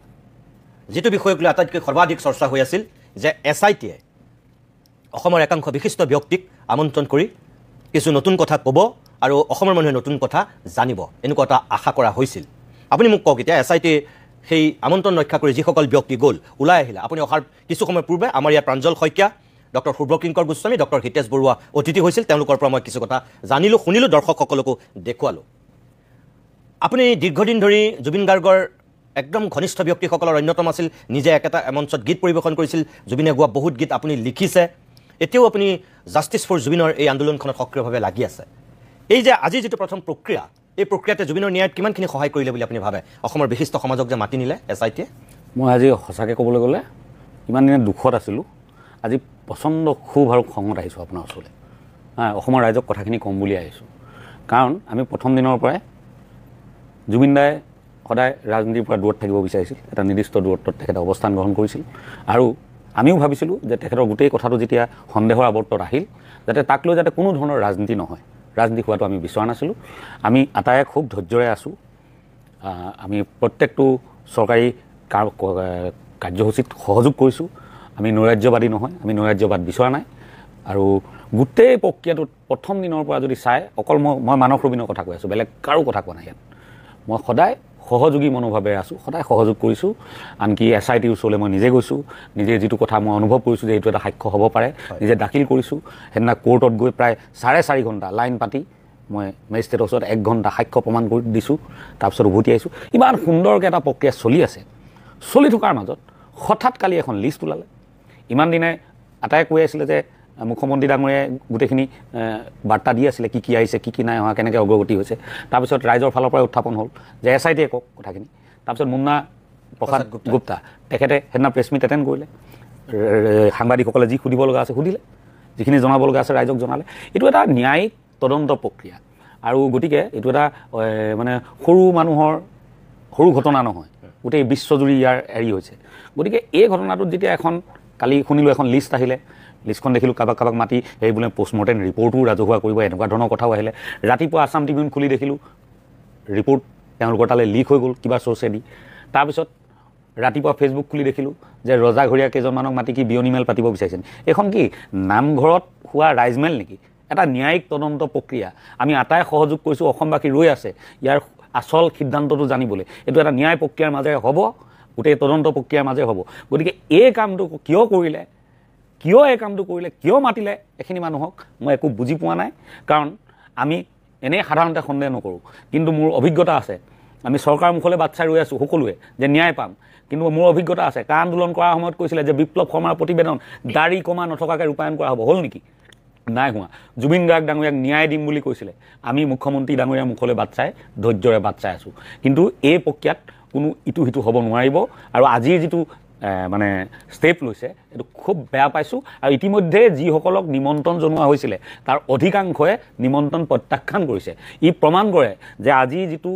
যিটো বিষয়ক লৈ আটাইতকৈ সৰ্বাধিক চৰ্চা হৈ আছিল যে SITয়ে অসমৰ একাংশ বিশিষ্ট ব্যক্তিক আমন্ত্ৰণ কৰি কিছু নতুন কথা ক'ব আৰু অসমৰ মানুহে নতুন কথা জানিব এনেকুৱা এটা আশা কৰা হৈছিল আপুনি মোক কওক এতিয়া SIT সেই আমন্ত্ৰণ ৰক্ষা কৰি যিসকল ব্যক্তি গ'ল ওলাই আহিলে আপুনি অহাৰ কিছু সময় পূৰ্বে আমাৰ ইয়াত প্ৰাঞ্জল শইকীয়া ডক্টৰ শুভকিংকৰ গোস্বামী ডক্টৰ হিতেশ বৰুৱা অতিথি হৈছিল তেওঁলোকৰ পৰা মই কিছু কথা জানিলোঁ শুনিলোঁ দৰ্শকসকলকো দেখুৱালোঁ আপুনি দীৰ্ঘদিন ধৰি জুবিন গাৰ্গৰ একদম ঘনিষ্ঠ ব্যক্তিসকলৰ অন্যতম আছিল নিজে একেটা মঞ্চত গীত পৰিৱেশন কৰিছিল জুবিনে গোৱা বহুত গীত আপুনি লিখিছে এতিয়াও আপুনি জাষ্টিছ ফৰ জুবিনৰ এই আন্দোলনখনত সক্ৰিয়ভাৱে লাগি আছে এই যে আজি যিটো প্ৰথম প্ৰক্ৰিয়া এই প্ৰক্ৰিয়াতে জুবিনৰ ন্যায়ত কিমানখিনি সহায় কৰিলে বুলি আপুনি ভাবে অসমৰ বিশিষ্ট সমাজক যে মাতি নিলে SITয়ে মই আজি সঁচাকৈ ক'বলৈ গ'লে ইমান দিনে দুখত আছিলোঁ আজি প্ৰচণ্ড ক্ষোভ আৰু খঙত আহিছোঁ আপোনাৰ ওচৰলৈ অসমৰ ৰাইজক কথাখিনি ক'ম বুলি আহিছোঁ কাৰণ আমি প্ৰথম দিনৰ পৰাই জুবিন দাই সদায় ৰাজনীতিৰ পৰা দূৰত থাকিব বিচাৰিছিল এটা নিৰ্দিষ্ট দূৰত্বত তেখেতে অৱস্থান গ্ৰহণ কৰিছিল আৰু আমিও ভাবিছিলোঁ যে তেখেতৰ গোটেই কথাটো যেতিয়া সন্দেহৰ আৱৰ্তত আহিল যাতে তাক লৈ যাতে কোনো ধৰণৰ ৰাজনীতি নহয় ৰাজনীতি হোৱাটো আমি বিচৰা নাছিলোঁ আমি আটায়ে খুব ধৈৰ্যৰে আছোঁ আমি প্ৰত্যেকটো চৰকাৰী কাৰ্যসূচীত সহযোগ কৰিছোঁ আমি নৈৰাজ্যবাদী নহয় আমি নৈৰাজ্যবাদ বিচৰা নাই আৰু গোটেই প্ৰক্ৰিয়াটোত প্ৰথম দিনৰ পৰা যদি চাই অকল মই মানস ৰবীনৰ কথা কৈ আছোঁ বেলেগ কাৰো কথা কোৱা নাই ইয়াত মই সদায় সহযোগী মনোভাৱেৰে আছোঁ সদায় সহযোগ কৰিছোঁ আনকি SITৰ ওচৰলৈ মই নিজে গৈছোঁ নিজে যিটো কথা মই অনুভৱ কৰিছোঁ যে এইটো এটা সাক্ষ্য হ'ব পাৰে নিজে দাখিল কৰিছোঁ সেইদিনা কোৰ্টত গৈ প্ৰায় 4.5 ঘণ্টা লাইন পাতি মই মেজিষ্ট্ৰেটৰ ওচৰত 1 ঘণ্টা সাক্ষ্য প্ৰমাণ কৰি দিছোঁ তাৰপিছত উভতি আহিছোঁ ইমান সুন্দৰকৈ এটা প্ৰক্ৰিয়া চলি আছে চলি থকাৰ মাজত হঠাৎ কালি এখন লিষ্ট ওলালে ইমান দিনে আটায়ে কৈ আছিলে যে মুখ্যমন্ত্ৰী ডাঙৰীয়াই গোটেইখিনি বাৰ্তা দি আছিলে কি আহিছে কি নাই অহা কেনেকৈ অগ্ৰগতি হৈছে তাৰপিছত ৰাইজৰ ফালৰ পৰা উত্থাপন হ'ল যে SITয়ে কওক কথাখিনি তাৰপিছত মুন্না প্ৰসাদ গুপ্তা তেখেতে সেইদিনা প্ৰেছ মিট এটেণ্ড কৰিলে সাংবাদিকসকলে যি সুধিব লগা আছে সুধিলে যিখিনি জনাব লগা আছে ৰাইজক জনালে এইটো এটা ন্যায়িক তদন্ত প্ৰক্ৰিয়া আৰু গতিকে এইটো এটা মানে সৰু মানুহৰ সৰু ঘটনা নহয় গোটেই বিশ্বজুৰি ইয়াৰ এৰি হৈছে গতিকে এই ঘটনাটোত যেতিয়া এখন কালি শুনিলোঁ এখন লিষ্ট আহিলে লিষ্টখন দেখিলোঁ কাৰোবাক মাতি সেই বোলে পষ্টমৰ্টেম ৰিপৰ্টো ৰাজহুৱা কৰিব এনেকুৱা ধৰণৰ কথাও আহিলে ৰাতিপুৱা আছাম ট্ৰিবিউন খুলি দেখিলোঁ ৰিপৰ্ট তেওঁলোকৰ তালৈ লিক হৈ গ'ল কিবা চ'ৰ্চেদি তাৰপিছত ৰাতিপুৱা ফেচবুক খুলি দেখিলোঁ যে ৰজাঘৰীয়া কেইজনমানক মাতি কি বিয়নী মেল পাতিব বিচাৰিছে এইখন কি নামঘৰত হোৱা ৰাইজমেল নেকি এটা ন্যায়িক তদন্ত প্ৰক্ৰিয়া আমি আটায়ে সহযোগ কৰিছোঁ অসমবাসী ৰৈ আছে ইয়াৰ আচল সিদ্ধান্তটো জানিবলৈ এইটো এটা ন্যায় প্ৰক্ৰিয়াৰ মাজেৰে হ'ব গোটেই তদন্ত প্ৰক্ৰিয়াৰ মাজেৰে হ'ব গতিকে এই কামটো কিয় কৰিলে কিয় মাতিলে এইখিনি মানুহক মই একো বুজি পোৱা নাই কাৰণ আমি এনেই সাধাৰণতে সন্দেহ নকৰোঁ কিন্তু মোৰ অভিজ্ঞতা আছে আমি চৰকাৰৰ মুখলৈ বাট চাই ৰৈ আছোঁ সকলোৱে যে ন্যায় পাম কিন্তু মোৰ অভিজ্ঞতা আছে কা আন্দোলন কৰাৰ সময়ত কৈছিলে যে বিপ্লৱ শৰ্মাৰ প্ৰতিবেদন দাড়ি কমা নথকাকৈ ৰূপায়ণ কৰা হ'ব হ'ল নেকি নাই হোৱা জুবিন গাৰ্গ ডাঙৰীয়াক ন্যায় দিম বুলি কৈছিলে আমি মুখ্যমন্ত্ৰী ডাঙৰীয়াৰ মুখলৈ বাট চাই ধৈৰ্যৰে বাট চাই আছোঁ কিন্তু এই প্ৰক্ৰিয়াত কোনো ইটো সিটো হ'ব নোৱাৰিব আৰু আজিৰ যিটো মানে ষ্টেপ লৈছে এইটো খুব বেয়া পাইছোঁ আৰু ইতিমধ্যে যিসকলক নিমন্ত্ৰণ জনোৱা হৈছিলে তাৰ অধিকাংশই নিমন্ত্ৰণ প্ৰত্যাখ্যান কৰিছে ই প্ৰমাণ কৰে যে আজি যিটো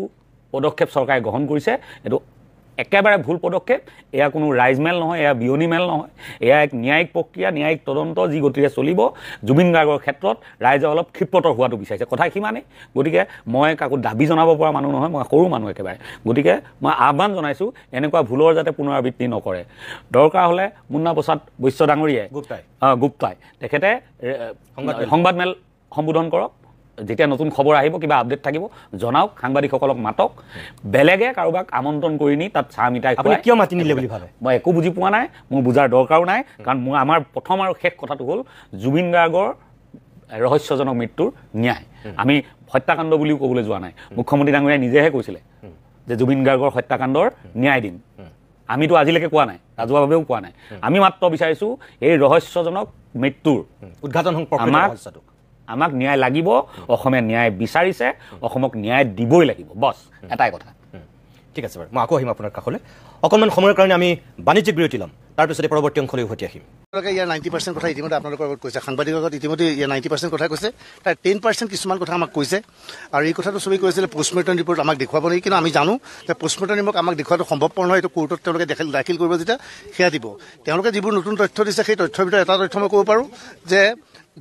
পদক্ষেপ চৰকাৰে গ্ৰহণ কৰিছে এইটো একেবাৰে ভুল পদক্ষেপ এয়া কোনো ৰাইজমেল নহয় এয়া বিয়নী মেল নহয় এয়া এক ন্যায়িক প্ৰক্ৰিয়া ন্যায়িক তদন্ত যি গতিৰে চলিব জুবিন গাৰ্গৰ ক্ষেত্ৰত ৰাইজে অলপ ক্ষিপ্ৰতৰ হোৱাটো বিচাৰিছে কথা সিমানেই গতিকে মই কাকো দাবী জনাব পৰা মানুহ নহয় মই সৰু মানুহ একেবাৰে গতিকে মই আহ্বান জনাইছোঁ এনেকুৱা ভুলৰ যাতে পুনৰাবৃত্তি নকৰে দৰকাৰ হ'লে মুন্না প্ৰসাদ বৈশ্য ডাঙৰীয়াই গুপ্তাই তেখেতে সংবাদমেল সম্বোধন কৰক যেতিয়া নতুন খবৰ আহিব কিবা আপডেট থাকিব জনাওক সাংবাদিকসকলক মাতক বেলেগে কাৰোবাক আমন্ত্ৰণ কৰি নি তাত চাহ মিঠাই খুৱাই কিয় মাতি নিলে বুলি ভাবে মই একো বুজি পোৱা নাই মোৰ বুজাৰ দৰকাৰো নাই কাৰণ আমাৰ প্ৰথম আৰু শেষ কথাটো হ'ল জুবিন গাৰ্গৰ ৰহস্যজনক মৃত্যুৰ ন্যায় আমি হত্যাকাণ্ড বুলিও ক'বলৈ যোৱা নাই মুখ্যমন্ত্ৰী ডাঙৰীয়াই নিজেহে কৈছিলে যে জুবিন গাৰ্গৰ হত্যাকাণ্ডৰ ন্যায় দিম আমিতো আজিলৈকে কোৱা নাই ৰাজহুৱাভাৱেও কোৱা নাই আমি মাত্ৰ বিচাৰিছোঁ এই ৰহস্যজনক মৃত্যুৰ উদ্ঘাটন আমাক ন্যায় লাগিব অসমে ন্যায় বিচাৰিছে অসমক ন্যায় দিবই লাগিব বছ এটাই কথা ঠিক আছে বাৰু মই আকৌ আহিম আপোনাৰ কাষলৈ অকণমান সময়ৰ কাৰণে আমি বাণিজ্যিক বিৰতি ল'ম তাৰপিছতে পৰৱৰ্তী অংশলৈ উভতি আহিম ইয়াৰ 90% কথা ইতিমধ্যে আপোনালোকৰ আগত কৈছে সাংবাদিকৰ আগত ইতিমধ্যে ইয়াৰ 90% কথা কৈছে তাৰ 10% কিছুমান কথা আমাক কৈছে আৰু এই কথাটো চবেই কৈছিলে পষ্টমৰ্টেম ৰিপৰ্ট আমাক দেখুৱাব নেকি কিন্তু আমি জানো যে পষ্টমৰ্টেম ৰিপৰ্ট আমাক দেখুৱাটো সম্ভৱপৰ নহয় এইটো কোৰ্টত তেওঁলোকে দাখিল কৰিব যেতিয়া সেয়া দিব তেওঁলোকে যিবোৰ নতুন তথ্য দিছে সেই তথ্যৰ ভিতৰত এটা তথ্য মই ক'ব পাৰোঁ যে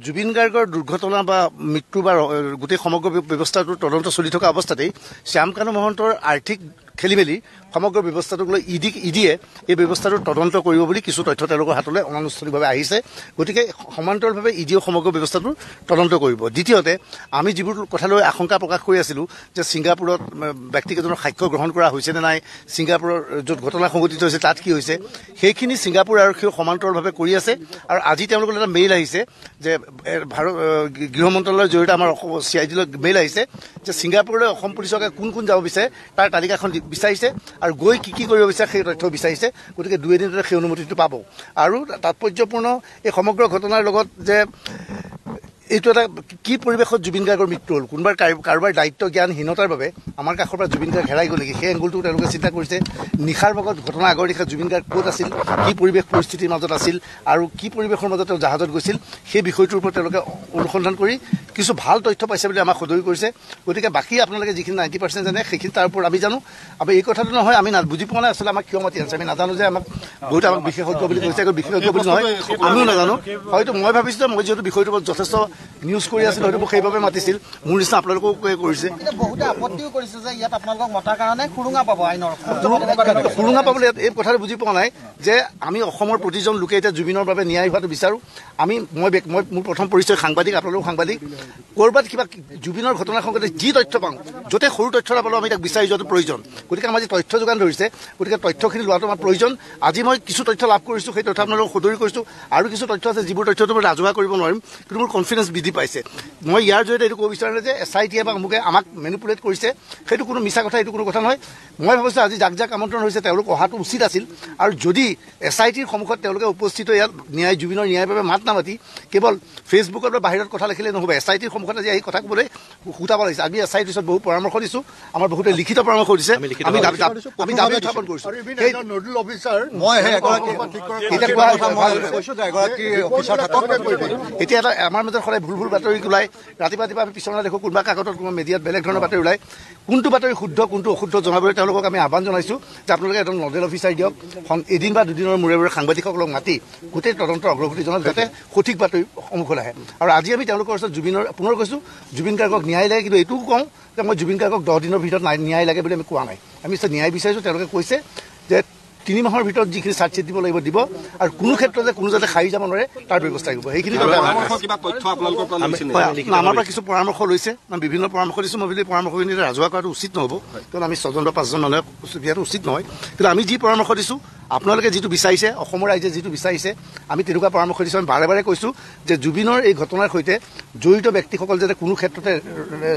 জুবিন গাৰ্গৰ দুৰ্ঘটনা বা মৃত্যু বা গোটেই সমগ্ৰ ব্যৱস্থাটোৰ তদন্ত চলি থকা অৱস্থাতেই শ্যামকানু মহন্তৰ আৰ্থিক খেলি মেলি সমগ্ৰ ব্যৱস্থাটোক লৈ ইডিয়ে এই ব্যৱস্থাটোৰ তদন্ত কৰিব বুলি কিছু তথ্য তেওঁলোকৰ হাতলৈ অনানুষ্ঠানিকভাৱে আহিছে গতিকে সমান্তৰালভাৱে ইডিয়ে সমগ্ৰ ব্যৱস্থাটোৰ তদন্ত কৰিব দ্বিতীয়তে আমি যিবোৰ কথালৈ আশংকা প্ৰকাশ কৰি আছিলোঁ যে ছিংগাপুৰত ব্যক্তিকেইজনৰ সাক্ষ্য গ্ৰহণ কৰা হৈছে নে নাই ছিংগাপুৰৰ য'ত ঘটনা সংঘটিত হৈছে তাত কি হৈছে সেইখিনি ছিংগাপুৰ আৰক্ষীয়ে সমান্তৰালভাৱে কৰি আছে আৰু আজি তেওঁলোকৰ এটা মেইল আহিছে যে গৃহ মন্ত্ৰালয়ৰ জৰিয়তে আমাৰ CID-লৈ মেইল আহিছে যে ছিংগাপুৰলৈ অসম পুলিচকে কোন যাব বিচাৰে তাৰ তালিকাখন বিচাৰিছে আৰু গৈ কি কৰিব বিচাৰে সেই তথ্য বিচাৰিছে গতিকে 2 দিনতে সেই অনুমতিটো পাব আৰু তাৎপৰ্যপূৰ্ণ এই সমগ্ৰ ঘটনাৰ লগত যে এইটো এটা কি পৰিৱেশত জুবিন গাৰ্গৰ মৃত্যু হ'ল কাৰোবাৰ দায়িত্ব জ্ঞানহীনতাৰ বাবে আমাৰ কাষৰ পৰা জুবিন গাৰ্গ হেৰাই গ'ল নেকি সেই এংগুলটো তেওঁলোকে চিন্তা কৰিছে নিশাৰ ভাগত ঘটনা আগৰ নিশা জুবিন গাৰ্গ ক'ত আছিল কি পৰিৱেশ পৰিস্থিতিৰ মাজত আছিল আৰু কি পৰিৱেশৰ মাজত তেওঁ জাহাজত গৈছিল সেই বিষয়টোৰ ওপৰত তেওঁলোকে অনুসন্ধান কৰি কিছু ভাল তথ্য পাইছে বুলি আমাক সদৰি কৰিছে গতিকে বাকী আপোনালোকে যিখিনি 90% জানে সেইখিনি তাৰ ওপৰত আমি জানো আৰু এই কথাটো নহয় আমি বুজি পোৱা নাই আচলতে আমাক কিয় মাতি আছে আমি নাজানো যে আমাক আমাক বিশেষজ্ঞ বুলি কৈছে বিশেষজ্ঞ বুলি নহয় আমিও নাজানো হয়তো মই ভাবিছোঁ যে মই যিহেতু বিষয়টোৰ ওপৰত যথেষ্ট নিউজ কৰি আছিল হয়তো মোক সেইবাবে মাতিছিল মোৰ নিচিনা আপোনালোকেও কৰিছে বহুতে আপত্তিও কৰিছে যে ইয়াত আপোনালোকক মতাৰ কাৰণে সুৰুঙা পাব আইনৰ সুৰুঙা পাবলৈ এই কথাটো বুজি পোৱা নাই যে আমি অসমৰ প্ৰতিজন লোকে এতিয়া জুবিনৰ বাবে ন্যায় হোৱাটো বিচাৰোঁ আমি মই মোৰ প্ৰথম পৰিচয় সাংবাদিক আপোনালোক সাংবাদিক ক'ৰবাত কিবা জুবিনৰ ঘটনাৰ সংক্ৰান্তত যি তথ্য পাওঁ য'তে সৰু তথ্য নাপালেও আমি তাক বিচাৰি যোৱাটো প্ৰয়োজন গতিকে আমাৰ যি তথ্য যোগান ধৰিছে গতিকে তথ্যখিনি লোৱাটো আমাৰ প্ৰয়োজন আজি মই কিছু তথ্য লাভ কৰিছোঁ সেই তথ্য আপোনালোকক সদৰি কৰিছোঁ আৰু কিছু তথ্য আছে যিবোৰ তথ্যটো মই ৰাজহুৱা কৰিব নোৱাৰিম কিন্তু মোৰ কনফিডেঞ্চ বৃদ্ধি পাইছে মই ইয়াৰ জৰিয়তে এইটো ক'ব বিচাৰোঁ যে SIT-য়ে বা অমুকে আমাক মেনিপুলেট কৰিছে সেইটো কোনো মিছা কথা এইটো কোনো কথা নহয় মই ভাবিছোঁ আজি যাক আমন্ত্ৰণ হৈছে তেওঁলোক অহাটো উচিত আছিল আৰু যদি SIT-ৰ সন্মুখত তেওঁলোকে উপস্থিত হৈ ইয়াত জুবিনৰ ন্যায়ৰ বাবে মাত নামাতি কেৱল ফেচবুকত বা বাহিৰত কথা লিখিলে নহ'ব SIT-ৰ সন্মুখত আজি এই কথা ক'বলৈ সুতাব লাগিছে আমি SIT-ৰ ওচৰত বহু পৰামৰ্শ দিছোঁ আমাৰ বহুতে লিখিত পৰামৰ্শ দিছে আমি দাবী উত্থাপন কৰিছোঁ এতিয়া এটা আমাৰ মাজত সদায় ভুল বাতৰি ওলাই ৰাতিপুৱা আমি পিছলৈ দেখোঁ কোনোবা কাকতত কোনোবা মিডিয়াত বেলেগ ধৰণৰ বাতৰি ওলাই কোনটো বাতৰি শুদ্ধ কোনটো অশুদ্ধ জনাবলৈ তেওঁলোকক আমি আহ্বান জনাইছোঁ যে আপোনালোকে এজন নডেল অফিচাৰ দিয়ক এদিন বা দুদিনৰ মূৰে সাংবাদিকসকলক মাতি গোটেই তদন্তৰ অগ্ৰগতি জনাওক যাতে সঠিক বাতৰি সন্মুখলৈ আহে আৰু আজি আমি তেওঁলোকৰ ওচৰত পুনৰ কৈছোঁ জুবিন গাৰ্গক ন্যায় লাগে কিন্তু এইটোও কওঁ যে মই জুবিন গাৰ্গক 10 দিনৰ ভিতৰত ন্যায় লাগে বুলি আমি কোৱা নাই আমি ন্যায় বিচাৰিছোঁ তেওঁলোকে কৈছে যে 3 মাহৰ ভিতৰত যিখিনি চাৰ্জশ্বিট দিব লাগিব দিব আৰু কোনো ক্ষেত্ৰতে কোনো যাতে খাই যাব নোৱাৰে তাৰ ব্যৱস্থা কৰিব সেইখিনি আমাৰ পৰা কিছু পৰামৰ্শ লৈছে মই বিভিন্ন পৰামৰ্শ দিছোঁ মই বুলি পৰামৰ্শখিনি ৰাজহুৱা কৰাটো উচিত নহ'ব কাৰণ আমি 6জন বা 5জন মানুহে দিয়াটো উচিত নহয় কিন্তু আমি যি পৰামৰ্শ দিছোঁ আপোনালোকে যিটো বিচাৰিছে অসমৰ ৰাইজে যিটো বিচাৰিছে আমি তেনেকুৱা পৰামৰ্শ দিছোঁ আমি বাৰে কৈছোঁ যে জুবিনৰ এই ঘটনাৰ সৈতে জড়িত ব্যক্তিসকল যাতে কোনো ক্ষেত্ৰতে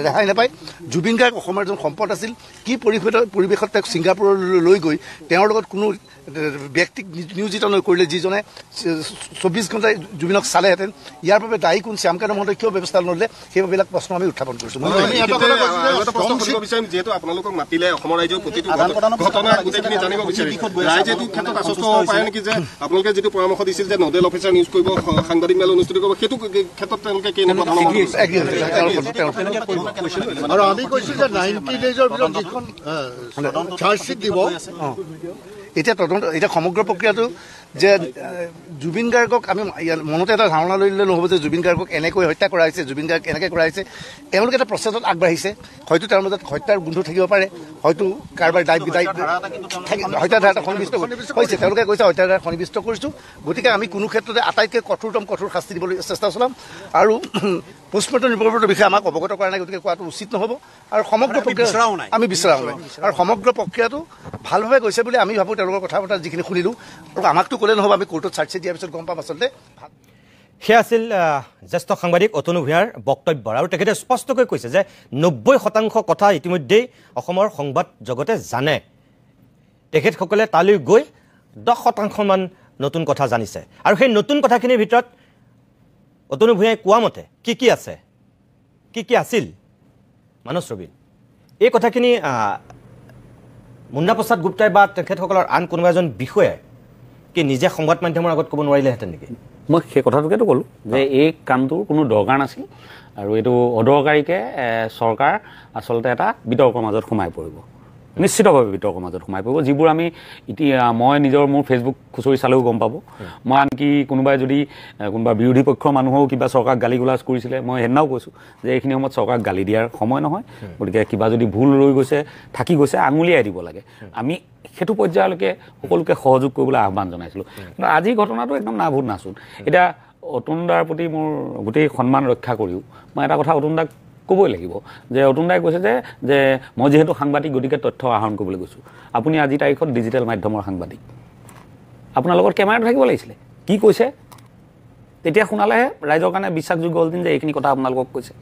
ৰেহাই নাপায় জুবিন গাৰ্গ অসমৰ এজন সম্পদ আছিল কি পৰিৱেশত তেওঁক ছিংগাপুৰলৈ লৈ গৈ তেওঁৰ লগত কোনো ব্যক্তিক নিয়োজিত নকৰিলে যিজনে 24 ঘণ্টাই জুবিনক চালেহেঁতেন ইয়াৰ বাবে দায়ী কোন শ্যামকান্ত মহন্তই কিয় ব্যৱস্থা নল'লে সেইবিলাক প্ৰশ্ন আমি উত্থাপন কৰিছোঁ যিহেতু আপোনালোকক মাতিলে অসমৰ ৰাইজেও প্ৰতিটো ঘটনা গোটেইখিনি জানিব বিচাৰে ৰাইজে ক্ষেত্ৰত আশ্বস্ত হ'ব পাৰে নেকি যে আপোনালোকে যিটো পৰামৰ্শ দিছিল যে নডেল অফিচাৰ নিয়োগ কৰিব সাংবাদিক মেল অনুষ্ঠিত কৰিব সেইটো ক্ষেত্ৰত তেওঁলোকে কেনেকুৱা আৰু আমি কৈছোঁ যে 90 ডেইজৰ ভিতৰত যিখন চাৰ্জশ্বিট দিব এতিয়া সমগ্ৰ প্ৰক্ৰিয়াটো যে জুবিন গাৰ্গক আমি মনতে এটা ধাৰণা লৈ ল'লে নহ'ব যে জুবিন গাৰ্গক এনেকৈ হত্যা কৰা হৈছে জুবিন গাৰ্গ এনেকৈ কৰা হৈছে তেওঁলোকে এটা প্ৰচেছত আগবাঢ়িছে হয়তো তেওঁৰ মাজত হত্যাৰ গোন্ধ থাকিব পাৰে হয়তো কাৰোবাৰ হত্যাৰ ধাৰা এটা সন্নিৱিষ্ট হৈছে তেওঁলোকে কৈছে হত্যাৰ ধাৰা সন্নিৱিষ্ট কৰিছোঁ গতিকে আমি কোনো ক্ষেত্ৰতে আটাইতকৈ কঠোৰ শাস্তি দিবলৈ চেষ্টা চলাম আৰু পোষ্টমৰ্টম ৰিপৰ্টৰ বিষয়ে আমাক অৱগত কৰা নাই গতিকে কোৱাটো উচিত নহ'ব আৰু সমগ্ৰ প্ৰক্ৰিয়া আমি বিচৰাও নাই আৰু সমগ্ৰ প্ৰক্ৰিয়াটো ভালভাৱে গৈছে বুলি আমি ভাবোঁ তেওঁলোকৰ কথা বতৰা যিখিনি শুনিলোঁ আৰু আমাকতো ক'লে নহ'ব আমি কোৰ্টত চাৰ্জশ্বিট দিয়াৰ পিছত গম পাম আচলতে সেয়া আছিল জ্যেষ্ঠ সাংবাদিক অতনু ভূঞাৰ বক্তব্য আৰু তেখেতে স্পষ্টকৈ কৈছে যে 90% কথা ইতিমধ্যেই অসমৰ সংবাদ জগতে জানে তেখেতসকলে তালৈ গৈ 10% নতুন কথা জানিছে আৰু সেই নতুন কথাখিনিৰ ভিতৰত অতনু ভূঞাই কোৱা মতে কি আছে কি আছিল মানস ৰবীন এই কথাখিনি মুন্না প্ৰসাদ গুপ্তাই বা তেখেতসকলৰ আন কোনোবা এজন বিষয়ে কি নিজে সংবাদ মাধ্যমৰ আগত ক'ব নোৱাৰিলেহেঁতেন নেকি মই সেই কথাটোকেতো ক'লোঁ যে এই কামটোৰ কোনো দৰকাৰ নাছিল আৰু এইটো অদৰকাৰীকৈ চৰকাৰ আচলতে এটা বিতৰ্কৰ মাজত সোমাই পৰিব নিশ্চিতভাৱে বিতৰ্কৰ মাজত সোমাই পৰিব যিবোৰ আমি এতিয়া মই নিজৰ মোৰ ফেচবুক খুচৰি চালেও গম পাব মই আনকি কোনোবাই যদি কোনোবা বিৰোধী পক্ষৰ মানুহেও কিবা চৰকাৰক গালি গোলাজ কৰিছিলে মই সেইদিনাও কৈছোঁ যে এইখিনি সময়ত চৰকাৰক গালি দিয়াৰ সময় নহয় গতিকে কিবা যদি ভুল ৰৈ গৈছে থাকি গৈছে আঙুলিয়াই দিব লাগে আমি সেইটো পৰ্যায়লৈকে সকলোকে সহযোগ কৰিবলৈ আহ্বান জনাইছিলোঁ কিন্তু আজিৰ ঘটনাটো একদম নাভূত নাচোন এতিয়া অতুল দাৰ প্ৰতি মোৰ গোটেই সন্মান ৰক্ষা কৰিও মই এটা কথা অতুল দাক ক'বই লাগিব যে অতুল দাই কৈছে যে মই যিহেতু সাংবাদিক গতিকে তথ্য আহৰণ কৰিবলৈ গৈছোঁ আপুনি আজি তাৰিখত ডিজিটেল মাধ্যমৰ সাংবাদিক আপোনাৰ লগত কেমেৰাটো থাকিব লাগিছিলে কি কৈছে তেতিয়া শুনালেহে ৰাইজৰ কাৰণে বিশ্বাসযোগ্য হ'লহেঁতেন যে এইখিনি কথা আপোনালোকক কৈছে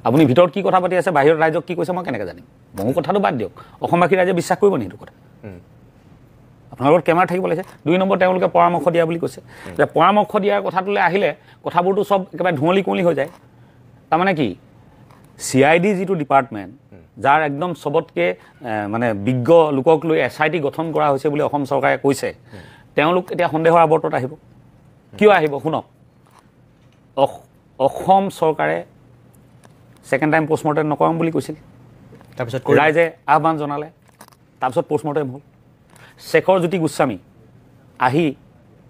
আপুনি ভিতৰত কি কথা পাতি আছে বাহিৰত ৰাইজক কি কৈছে মই কেনেকৈ জানিম মোৰ কথাটো বাদ দিয়ক অসমবাসী ৰাইজে বিশ্বাস কৰিব নি সেইটো কথা আপোনালোকৰ কেমেৰা থাকিব লাগিছে 2 নম্বৰ তেওঁলোকে পৰামৰ্শ দিয়া বুলি কৈছে যে পৰামৰ্শ দিয়াৰ কথাটোলৈ আহিলে কথাবোৰতো চব একেবাৰে ধুঁৱলি কুঁৱলি হৈ যায় তাৰমানে কি CID যিটো ডিপাৰ্টমেণ্ট যাৰ একদম চবতকৈ মানে বিজ্ঞ লোকক লৈ SIT গঠন কৰা হৈছে বুলি অসম চৰকাৰে কৈছে তেওঁলোক এতিয়া সন্দেহৰ আৱৰ্তত আহিব কিয় আহিব শুনক অসম চৰকাৰে ছেকেণ্ড টাইম পষ্টমৰ্টেম নকৰাম বুলি কৈছিল তাৰপিছত ৰাইজে আহ্বান জনালে তাৰপিছত পষ্টমৰ্টেম হ'ল শেখৰ জ্যোতি গোস্বামী আহি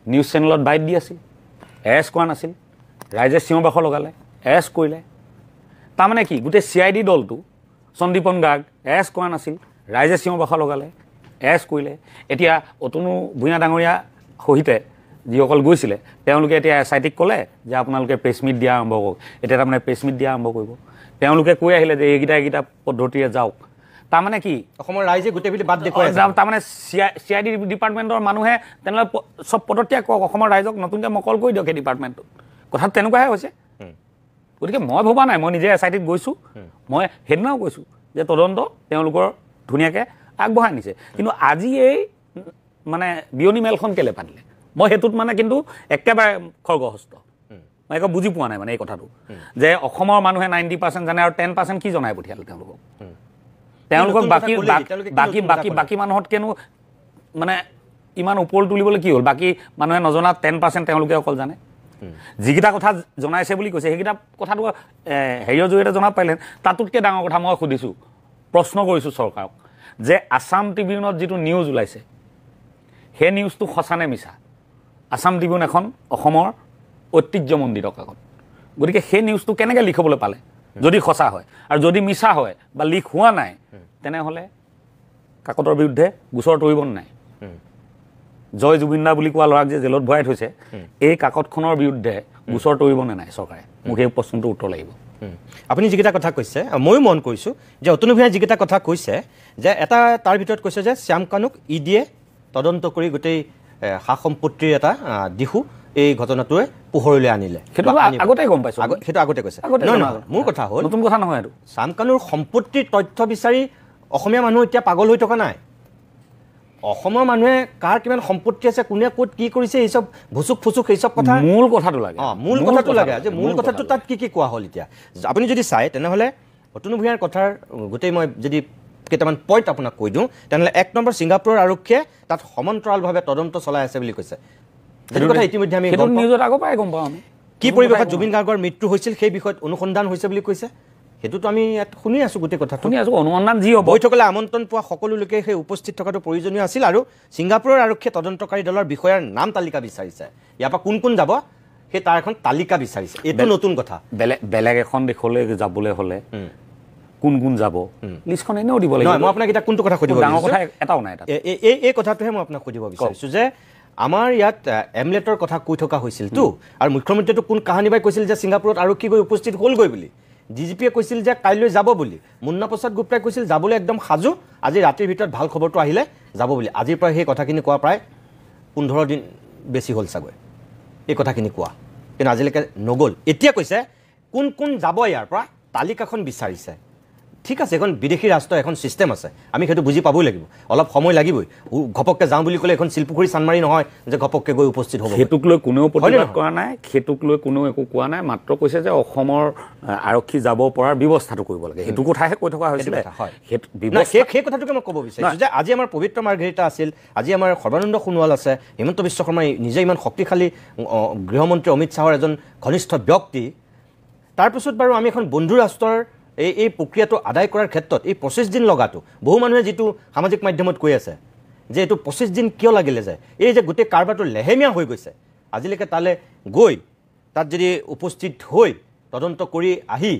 নিউজ চেনেলত বাইট দি আছিল এৰেষ্ট কৰা নাছিল ৰাইজে চিঞৰ বাখৰ লগালে এৰেষ্ট কৰিলে তাৰমানে কি গোটেই CID দলটো সন্দীপন গাৰ্গ এৰেষ্ট কৰা নাছিল ৰাইজে চিঞৰ বাখৰ লগালে এৰেষ্ট কৰিলে এতিয়া অতনু ভূঞা ডাঙৰীয়া সহিতে যিসকল গৈছিলে তেওঁলোকে এতিয়া SITক ক'লে যে আপোনালোকে প্ৰেছ মিট দিয়া আৰম্ভ কৰক এতিয়া তাৰমানে প্ৰেছ মিট দিয়া আৰম্ভ কৰিব তেওঁলোকে কৈ আহিলে যে এইকেইটা পদ্ধতিৰে যাওক তাৰমানে কি অসমৰ ৰাইজে গোটেইবিলি বাদ দেখুৱাই তাৰমানে CID ডিপাৰ্টমেণ্টৰ মানুহে তেনেহ'লে চব পদ্ধতিয়ে কওক অসমৰ ৰাইজক নতুনকৈ মকল কৰি দিয়ক সেই ডিপাৰ্টমেণ্টটোত কথাটো তেনেকুৱাহে হৈছে গতিকে মই ভবা নাই মই নিজে SITত গৈছোঁ মই সেইদিনাও কৈছোঁ যে তদন্ত তেওঁলোকৰ ধুনীয়াকৈ আগবঢ়াই নিছে কিন্তু আজি এই মানে বিয়নি মেলখন কেলৈ পাতিলে মই সেইটোত মানে কিন্তু একেবাৰে খৰ্গহস্ত মই একো বুজি পোৱা নাই মানে এই কথাটো যে অসমৰ মানুহে 90% জানে আৰু 10% কি জনাই পঠিয়ালে তেওঁলোকক বাকী মানুহতকেনো মানে ইমান ওপৰ তুলিবলৈ কি হ'ল বাকী মানুহে নজনা 10% তেওঁলোকে অকল জানে যিকেইটা কথা জনাইছে বুলি কৈছে সেইকেইটা কথাটো হেৰিয়ৰ জৰিয়তে জনাব পাৰিলে তাতোতকৈ ডাঙৰ কথা মই সুধিছোঁ প্ৰশ্ন কৰিছোঁ চৰকাৰক যে আছাম ট্ৰিবিউনত যিটো নিউজ ওলাইছে সেই নিউজটো সঁচা নে মিছা আছাম ট্ৰিবিউন এখন অসমৰ ঐতিহ্যমণ্ডিত কাকত গতিকে সেই নিউজটো কেনেকৈ লিখিবলৈ পালে যদি সঁচা হয় আৰু যদি মিছা হয় বা লিক হোৱা নাই তেনেহ'লে কাকতৰ বিৰুদ্ধে গোচৰ তৰিব নাই জয় জুবিনদা বুলি কোৱা ল'ৰাক যে জেলত ভৰাই থৈছে এই কাকতখনৰ বিৰুদ্ধে গোচৰ তৰিবনে নাই চৰকাৰে মোক এই প্ৰশ্নটো উত্তৰ লাগিব আপুনি যিকেইটা কথা কৈছে ময়ো মন কৰিছোঁ যে অতনু ভূঞাই যিকেইটা কথা কৈছে যে এটা তাৰ ভিতৰত কৈছে যে শ্যাম কানুক ইডিয়ে তদন্ত কৰি গোটেই সা সম্পত্তিৰ এটা দিশো এই ঘটনাটোৱে পোহৰলৈ আনিলে সেইটো আগতে গম পাইছোঁ সেইটো আগতে কৈছে মোৰ কথা হ'ল নতুন কথা নহয় এইটো শ্যাম কানুৰ সম্পত্তিৰ তথ্য বিচাৰি অসমীয়া মানুহ এতিয়া পাগল হৈ থকা নাই অসমৰ মানুহে কাৰ কিমান সম্পত্তি আছে কোনে ক'ত কি কৰিছে এই চব ভুচুক ফুচুক এই চব কথা মূল কথাটো লাগে মূল কথাটো লাগে যে মূল কথাটো তাত কি কোৱা হ'ল এতিয়া আপুনি যদি চাই তেনেহ'লে অতনু ভূঞাৰ কথাৰ গোটেই মই যদি কেইটামান পইণ্ট আপোনাক কৈ দিওঁ তেনেহ'লে 1 নম্বৰ ছিংগাপুৰৰ আৰক্ষীয়ে তাত সমান্তৰালভাৱে তদন্ত চলাই আছে বুলি কৈছে সেইটো কথা ইতিমধ্যে আমি নিউজত আগৰ পৰাই গম পাওঁ আমি কি পৰিৱেশত জুবিন গাৰ্গৰ মৃত্যু হৈছিল সেই বিষয়ত অনুসন্ধান হৈছে বুলি কৈছে সেইটোতো আমি ইয়াত শুনি আছোঁ গোটেই কথাটো শুনি আছোঁ অনুসন্ধান যি হ'ব বৈঠকলৈ আমন্ত্ৰণ পোৱা সকলো লোকে সেই উপস্থিত থকাটো প্ৰয়োজনীয় আছিল আৰু ছিংগাপুৰৰ আৰক্ষীয়ে তদন্তকাৰী দলৰ বিষয়াৰ নাম তালিকা বিচাৰিছে ইয়াৰ পৰা কোন কোন যাব সেই তাৰ এখন তালিকা বিচাৰিছে এইটো নতুন কথা বেলেগ এখন দেশলৈ যাবলৈ হ'লে কোন কোন যাব লিষ্টখন এনেও দিব লাগিব মই আপোনাক এতিয়া কোনটো কথা সুধিব ডাঙৰ কথা এটাও নাই এই কথাটোহে মই আপোনাক সুধিব বিচাৰিছোঁ যে আমাৰ ইয়াত এমলেটৰ কথা কৈ থকা হৈছিলতো আৰু মুখ্যমন্ত্ৰীটো কোন কাহানী বাই কৈছিল যে ছিংগাপুৰত আৰক্ষী গৈ উপস্থিত হ'লগৈ বুলি DGPয়ে কৈছিল যে কাইলৈ যাব বুলি মুন্না প্ৰসাদ গুপ্তাই কৈছিল যাবলৈ একদম সাজু আজি ৰাতিৰ ভিতৰত ভাল খবৰটো আহিলে যাব বুলি আজিৰ পৰা সেই কথাখিনি কোৱা প্ৰায় 15 দিন বেছি হ'ল চাগৈ এই কথাখিনি কোৱা কিন্তু আজিলৈকে নগ'ল এতিয়া কৈছে কোন কোন যাব ইয়াৰ পৰা তালিকাখন বিচাৰিছে ঠিক আছে এখন বিদেশী ৰাষ্ট্ৰ এখন চিষ্টেম আছে আমি সেইটো বুজি পাবই লাগিব অলপ সময় লাগিবই ঘপককৈ যাওঁ বুলি ক'লে এখন শিলপুখুৰী চানমাৰি নহয় যে ঘপককৈ গৈ উপস্থিত হ'ব সেইটোক লৈ কোনেও প্ৰতিবাদ কৰা নাই সেইটোক লৈ কোনেও একো কোৱা নাই মাত্ৰ কৈছে যে অসমৰ আৰক্ষী যাব পৰাৰ ব্যৱস্থাটো কৰিব লাগে সেইটো কথাহে কৈ থকা হৈছিলে সেই কথাটোকে মই ক'ব বিচাৰিছোঁ যে আজি আমাৰ পবিত্ৰ মাৰ্ঘেৰিটা আছিল আজি আমাৰ সৰ্বানন্দ সোণোৱাল আছে হিমন্ত বিশ্ব শৰ্মাই নিজে ইমান শক্তিশালী গৃহমন্ত্ৰী অমিত শ্বাহৰ এজন ঘনিষ্ঠ ব্যক্তি তাৰপিছত বাৰু আমি এখন বন্ধু ৰাষ্ট্ৰৰ এই প্ৰক্ৰিয়াটো আদায় কৰাৰ ক্ষেত্ৰত এই 25 দিন লগাটো বহু মানুহে যিটো সামাজিক মাধ্যমত কৈ আছে যে এইটো 25 দিন কিয় লাগিলে যায় এই যে গোটেই কাৰবাৰটো লেহেমীয়া হৈ গৈছে আজিলৈকে তালে গৈ তাত যদি উপস্থিত হৈ তদন্ত কৰি আহি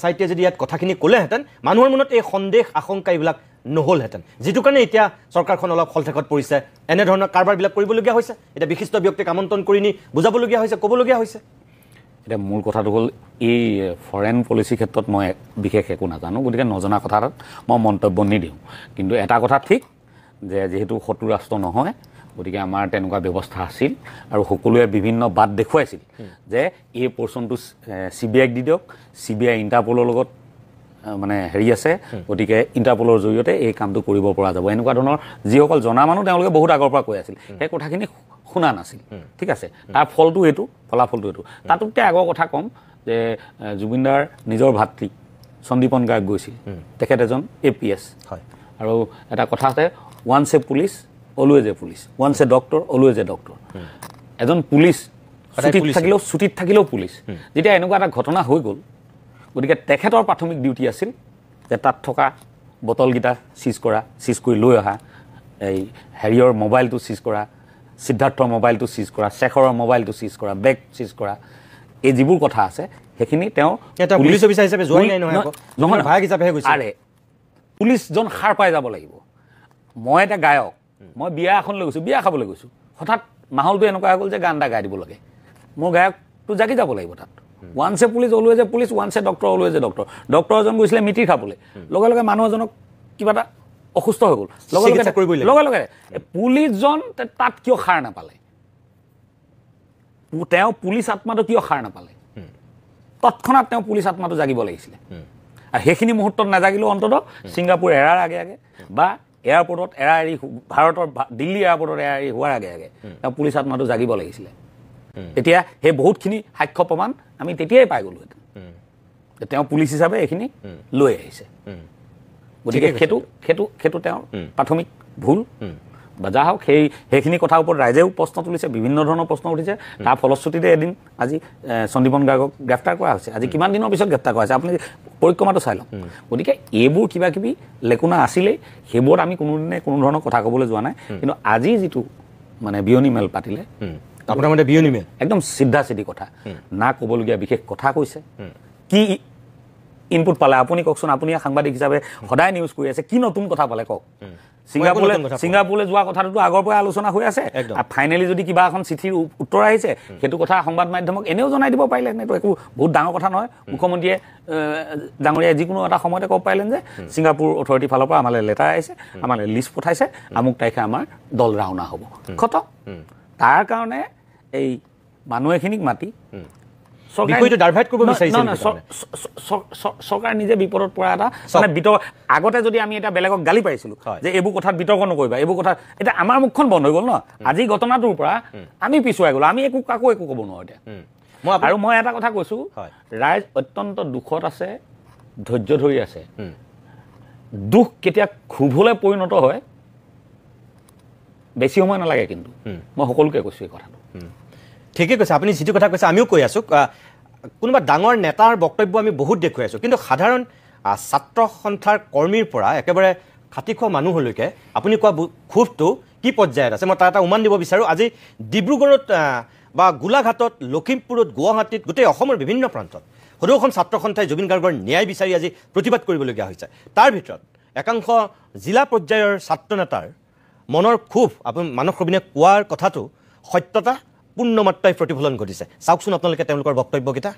SITয়ে যদি ইয়াত কথাখিনি ক'লেহেঁতেন মানুহৰ মনত এই সন্দেহ আশংকা এইবিলাক নহ'লহেঁতেন যিটো কাৰণে এতিয়া চৰকাৰখন অলপ খলঠেকত পৰিছে এনেধৰণৰ কাৰবাৰবিলাক কৰিবলগীয়া হৈছে এতিয়া বিশিষ্ট ব্যক্তিক আমন্ত্ৰণ কৰি নি বুজাবলগীয়া হৈছে ক'বলগীয়া হৈছে এতিয়া মূল কথাটো হ'ল এই ফৰেন পলিচি ক্ষেত্ৰত মই বিশেষ একো নাজানো গতিকে নজনা কথা এটাত মই মন্তব্য নিদিওঁ কিন্তু এটা কথা ঠিক যে যিহেতু শত্ৰু ৰাষ্ট্ৰ নহয় গতিকে আমাৰ তেনেকুৱা ব্যৱস্থা আছিল আৰু সকলোৱে বিভিন্ন বাট দেখুৱাইছিল যে এই পৰ্চনটো CBIক দি দিয়ক CBI ইণ্টাৰপলৰ লগত মানে হেৰি আছে গতিকে ইণ্টাৰপলৰ জৰিয়তে এই কামটো কৰিব পৰা যাব এনেকুৱা ধৰণৰ যিসকল জনা মানুহ তেওঁলোকে বহুত আগৰ পৰা কৈ আছিল সেই কথাখিনি শুনা নাছিল ঠিক আছে তাৰ ফলটো এইটো ফলাফলটো এইটো তাতোতকৈ আগৰ কথা ক'ম যে জুবিনদাৰ নিজৰ ভাতৃ সন্দীপন গাৰ্গ গৈছিল তেখেত এজন APS হয় আৰু এটা কথা আছে ওৱান্স এ পুলিচ অলৱেজ এ পুলিচ ওৱান্স এ ডক্টৰ অলৱেজ এ ডক্টৰ এজন পুলিচ ছুটিত থাকিলেও পুলিচ যেতিয়া এনেকুৱা এটা ঘটনা হৈ গ'ল গতিকে তেখেতৰ প্ৰাথমিক ডিউটি আছিল যে তাত থকা বটলকেইটা চিজ কৰি লৈ অহা এই হেৰিয়ৰ মোবাইলটো চিজ কৰা সিদ্ধাৰ্থৰ মোবাইলটো চিজ কৰা শেখৰৰ মোবাইলটো চিজ কৰা বেগ চিজ কৰা এই যিবোৰ কথা আছে সেইখিনি তেওঁ পুলিচ অফিচাৰ হিচাপে যোৱাই নাই নহয় ভাগ হিচাপেহে গৈছে আৰে পুলিচজন সাৰ পাই যাব লাগিব মই এটা গায়ক মই বিয়া এখনলৈ গৈছোঁ বিয়া খাবলৈ গৈছোঁ হঠাৎ মাহলটো এনেকুৱা হৈ গ'ল যে গান এটা গাই দিব লাগে মোৰ গায়কটো জাগি যাব লাগিব তাত ওৱান্স এ পুলিচ অলৱেজ এ পুলিচ ওৱান্স এ ডক্টৰ অলৱেজ এ ডক্টৰ এজন গৈছিলে মিটিৰ খাবলৈ লগে লগে মানুহ এজনক কিবা এটা অসুস্থ হৈ গ'ল লগে লগে পুলিচজন তাত কিয় সাৰ নাপালে তেওঁ পুলিচ আত্মাটো কিয় সাৰ নাপালে তৎক্ষণাত তেওঁ পুলিচ আত্মাটো জাগিব লাগিছিলে আৰু সেইখিনি মুহূৰ্তত নাজাগিলেও অন্ততঃ ছিংগাপুৰ এৰাৰ আগে আগে বা এয়াৰপৰ্টত এৰা এৰি ভাৰতৰ দিল্লী এয়াৰপৰ্টত এৰা এৰি হোৱাৰ আগে আগে তেওঁ পুলিচ আত্মাটো জাগিব লাগিছিলে তেতিয়া সেই বহুতখিনি সাক্ষ্য প্ৰমাণ আমি তেতিয়াই পাই গ'লোহেঁতেন তেওঁ পুলিচ হিচাপে এইখিনি লৈ আহিছে গতিকে সেইটো তেওঁৰ প্ৰাথমিক ভুল বা যা হওক সেইখিনি কথাৰ ওপৰত ৰাইজেও প্ৰশ্ন তুলিছে বিভিন্ন ধৰণৰ প্ৰশ্ন উঠিছে তাৰ ফলশ্ৰুতিতে এদিন আজি সন্দীপন গাৰ্গক গ্ৰেপ্তাৰ কৰা হৈছে আজি কিমান দিনৰ পিছত গ্ৰেপ্তাৰ কৰা হৈছে আপুনি পৰিক্ৰমাটো চাই লওক গতিকে এইবোৰ কিবা কিবি লেকুনা আছিলেই সেইবোৰত আমি কোনোদিনে কোনো ধৰণৰ কথা ক'বলৈ যোৱা নাই কিন্তু আজি যিটো মানে বিয়নি মেল পাতিলে আপোনাৰ মতে বিয়নি মেল একদম চিধা চিধি কথা না ক'বলগীয়া বিশেষ কথা কৈছে কি ইনপুট পালে আপুনি কওকচোন আপুনি সাংবাদিক হিচাপে সদায় নিউজ কৰি আছে কি নতুন কথা পালে কওক ছিংগাপুৰলৈ যোৱা কথাটোতো আগৰ পৰাই আলোচনা হৈ আছে ফাইনেলি যদি কিবা এখন চিঠিৰ উত্তৰ আহিছে সেইটো কথা সংবাদ মাধ্যমক এনেও জনাই দিব পাৰিলে এইটো একো বহুত ডাঙৰ কথা নহয় মুখ্যমন্ত্ৰীয়ে ডাঙৰীয়াই যিকোনো এটা সময়তে ক'ব পাৰিলেন যে ছিংগাপুৰ অথৰিটিৰ ফালৰ পৰা আমালৈ লেটাৰ আহিছে আমালৈ লিষ্ট পঠাইছে আমুক তাৰিখে আমাৰ দল ৰাওনা হ'ব খতম তাৰ কাৰণে এই মানুহ এখিনিক মাতি চৰকাৰ নিজে বিপদত পৰা এটা মানে বিতৰ্ক আগতে যদি আমি এটা বেলেগক গালি পাৰিছিলোঁ যে এইবোৰ কথাত বিতৰ্ক নকৰিবা এইবোৰ কথা এতিয়া আমাৰ মুখখন বন্ধ হৈ গ'ল ন আজি ঘটনাটোৰ পৰা আমি পিছুৱাই গ'লো আমি কাকো একো ক'ব নোৱাৰো এতিয়া আৰু মই এটা কথা কৈছোঁ ৰাইজ অত্যন্ত দুখত আছে ধৈৰ্য ধৰি আছে দুখ কেতিয়া ক্ষোভলৈ পৰিণত হয় বেছি সময় নালাগে কিন্তু মই সকলোকে কৈছোঁ এই কথাটো ঠিকেই কৈছে আপুনি যিটো কথা কৈছে আমিও কৈ আছোঁ কোনোবা ডাঙৰ নেতাৰ বক্তব্য আমি বহুত দেখুৱাই আছোঁ কিন্তু সাধাৰণ ছাত্ৰ সন্থাৰ কৰ্মীৰ পৰা একেবাৰে খাটি খোৱা মানুহলৈকে আপুনি কোৱা ক্ষোভটো কি পৰ্যায়ত আছে মই তাৰ এটা উমান দিব বিচাৰোঁ আজি ডিব্ৰুগড়ত বা গোলাঘাটত লখিমপুৰত গুৱাহাটীত গোটেই অসমৰ বিভিন্ন প্ৰান্তত সদৌ অসম ছাত্ৰ সন্থাই জুবিন গাৰ্গৰ ন্যায় বিচাৰি আজি প্ৰতিবাদ কৰিবলগীয়া হৈছে তাৰ ভিতৰত একাংশ জিলা পৰ্যায়ৰ ছাত্ৰ নেতাৰ মনৰ ক্ষোভ আপুনি মানস ৰবিনে কোৱাৰ কথাটো সত্যতা পূৰ্ণমাত্ৰাই প্ৰতিফলন ঘটিছে চাওকচোন আপোনালোকে তেওঁলোকৰ বক্তব্যকেইটা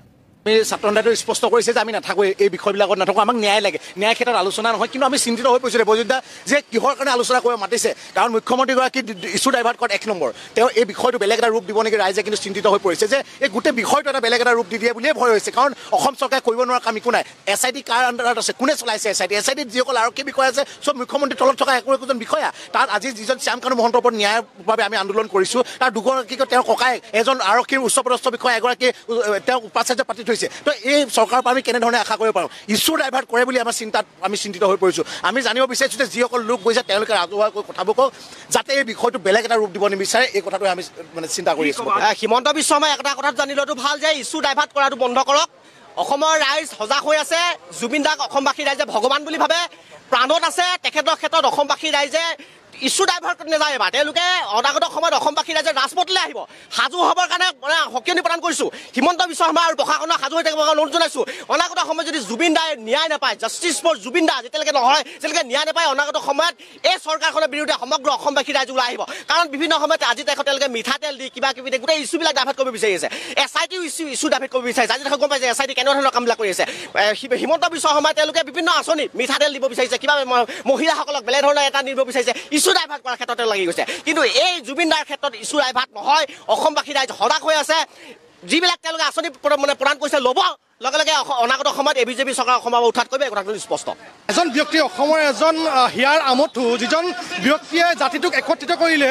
আমি ছাত্ৰ সন্থাটো স্পষ্ট কৰিছে যে আমি নাথাকোঁ এই বিষয়বিলাকত নাথাকোঁ আমাক ন্যায় লাগে ন্যায় ক্ষেত্ৰত আলোচনা নহয় কিন্তু আমি চিন্তিত হৈ পৰিছোঁ দেৱজিৎ যে কিহৰ কাৰণে আলোচনা কৰিব মাতিছে কাৰণ মুখ্যমন্ত্ৰীগৰাকী ইছ্যু ডাইভাৰ্ট কৰাত 1 নম্বৰ তেওঁ এই বিষয়টো বেলেগ এটা ৰূপ দিব নেকি ৰাইজে কিন্তু চিন্তিত হৈ পৰিছে যে এই গোটেই বিষয়টো এটা বেলেগ এটা ৰূপ দি দিয়ে বুলিয়ে ভয় হৈছে কাৰণ অসম চৰকাৰে কৰিব নোৱাৰা কাম একো নাই SIT কাৰ আণ্ডাৰত আছে কোনে চলাইছে SIT যিসকল আৰক্ষী বিষয়া আছে চব মুখ্যমন্ত্ৰীৰ তলত থকা একোজন বিষয়া তাত আজি যিজন শ্যামকানু মহন্তৰ ওপৰত ন্যায়ৰ বাবে আমি আন্দোলন কৰিছোঁ তাৰ দুগৰাকীকৈ তেওঁৰ ককাই এজন আৰক্ষীৰ উচ্চপদস্থ বিষয়া এগৰাকী তেওঁ উপাচাৰ্য পাতি থৈছে তো এই চৰকাৰৰ পৰা আমি কেনেধৰণে আশা কৰিব পাৰোঁ ইছ্যু ডাইভাৰ্ট কৰে বুলি আমি চিন্তিত হৈ পৰিছোঁ আমি জানিব বিচাৰিছোঁ যে যিসকল লোক গৈছে তেওঁলোকে ৰাজহুৱাকৈ কথাবোৰ কওক যাতে এই বিষয়টো বেলেগ এটা ৰূপ দিব নিবিচাৰে এই কথাটো আমি মানে চিন্তা কৰি আছোঁ হিমন্ত বিশ্ব শৰ্মাই এটা কথা জানি লোৱাটো ভাল যে ইছ্যু ডাইভাৰ্ট কৰাটো বন্ধ কৰক অসমৰ ৰাইজ সজাগ হৈ আছে জুবিন দাক অসমবাসী ৰাইজে ভগৱান বুলি ভাবে প্ৰাণত আছে তেখেতৰ ক্ষেত্ৰত অসমবাসী ৰাইজে ইস্যু ডাইভাৰ্ট কৰি নাযায় এবাৰ তেওঁলোকে অনাগত সময়ত অসমবাসী ৰাইজে ৰাজপথলৈ আহিব সাজু হ'বৰ কাৰণে সকিয়নি প্ৰদান কৰিছোঁ হিমন্ত বিশ্ব শৰ্মা আৰু প্ৰশাসনৰ সাজু হৈ থাকিবৰ কাৰণে অনুৰোধ জনাইছোঁ অনাগত সময়ত যদি জুবিন দাই ন্যায় নাপায় জাষ্টিছ ফৰ জুবিন দা যেতিয়ালৈকে নহয় যেতিয়ালৈকে ন্যায় নাপায় অনাগত সময়ত এই চৰকাৰখনৰ বিৰুদ্ধে সমগ্ৰ অসমবাসী ৰাইজ ওলাই আহিব কাৰণ বিভিন্ন সময়ত আজি তাৰিখত তেওঁলোকে মিঠাতেল দি কিবা কিবি গোটেই ইস্যুবিলাক ডাইভাৰ্ট কৰিব বিচাৰি আছে SIT ইস্যু ডাইভাৰ্ট কৰিব বিচাৰিছে আজি দেখা গম পাইছে SIT কেনেধৰণৰ কামবিলাক কৰি আছে হিমন্ত বিশ্ব শৰ্মাই তেওঁলোকে বিভিন্ন আঁচনি মিঠাতেল দিব বিচাৰিছে কিবা মহিলাসকলক বেলেগ ধৰণৰ এটা নিব বিচাৰিছে ইস্যু ডাইভাৰ্ট কৰাৰ ক্ষেত্ৰতে লাগি গৈছে কিন্তু এই জুবিন দাৰ ক্ষেত্ৰত ইস্যু ডাইভাৰ্ট নহয় অসমবাসী ৰাইজ সজাগ হৈ আছে যিবিলাক তেওঁলোকে আঁচনি প্ৰদান কৰিছে ল'ব লগে লগে অনাগত সময়ত ABJP চৰকাৰ অসমৰ উঠাত কৰিব এই কথাটো স্পষ্ট এজন ব্যক্তি অসমৰ এজন হিয়াৰ আমঠু যিজন ব্যক্তিয়ে জাতিটোক একত্ৰিত কৰিলে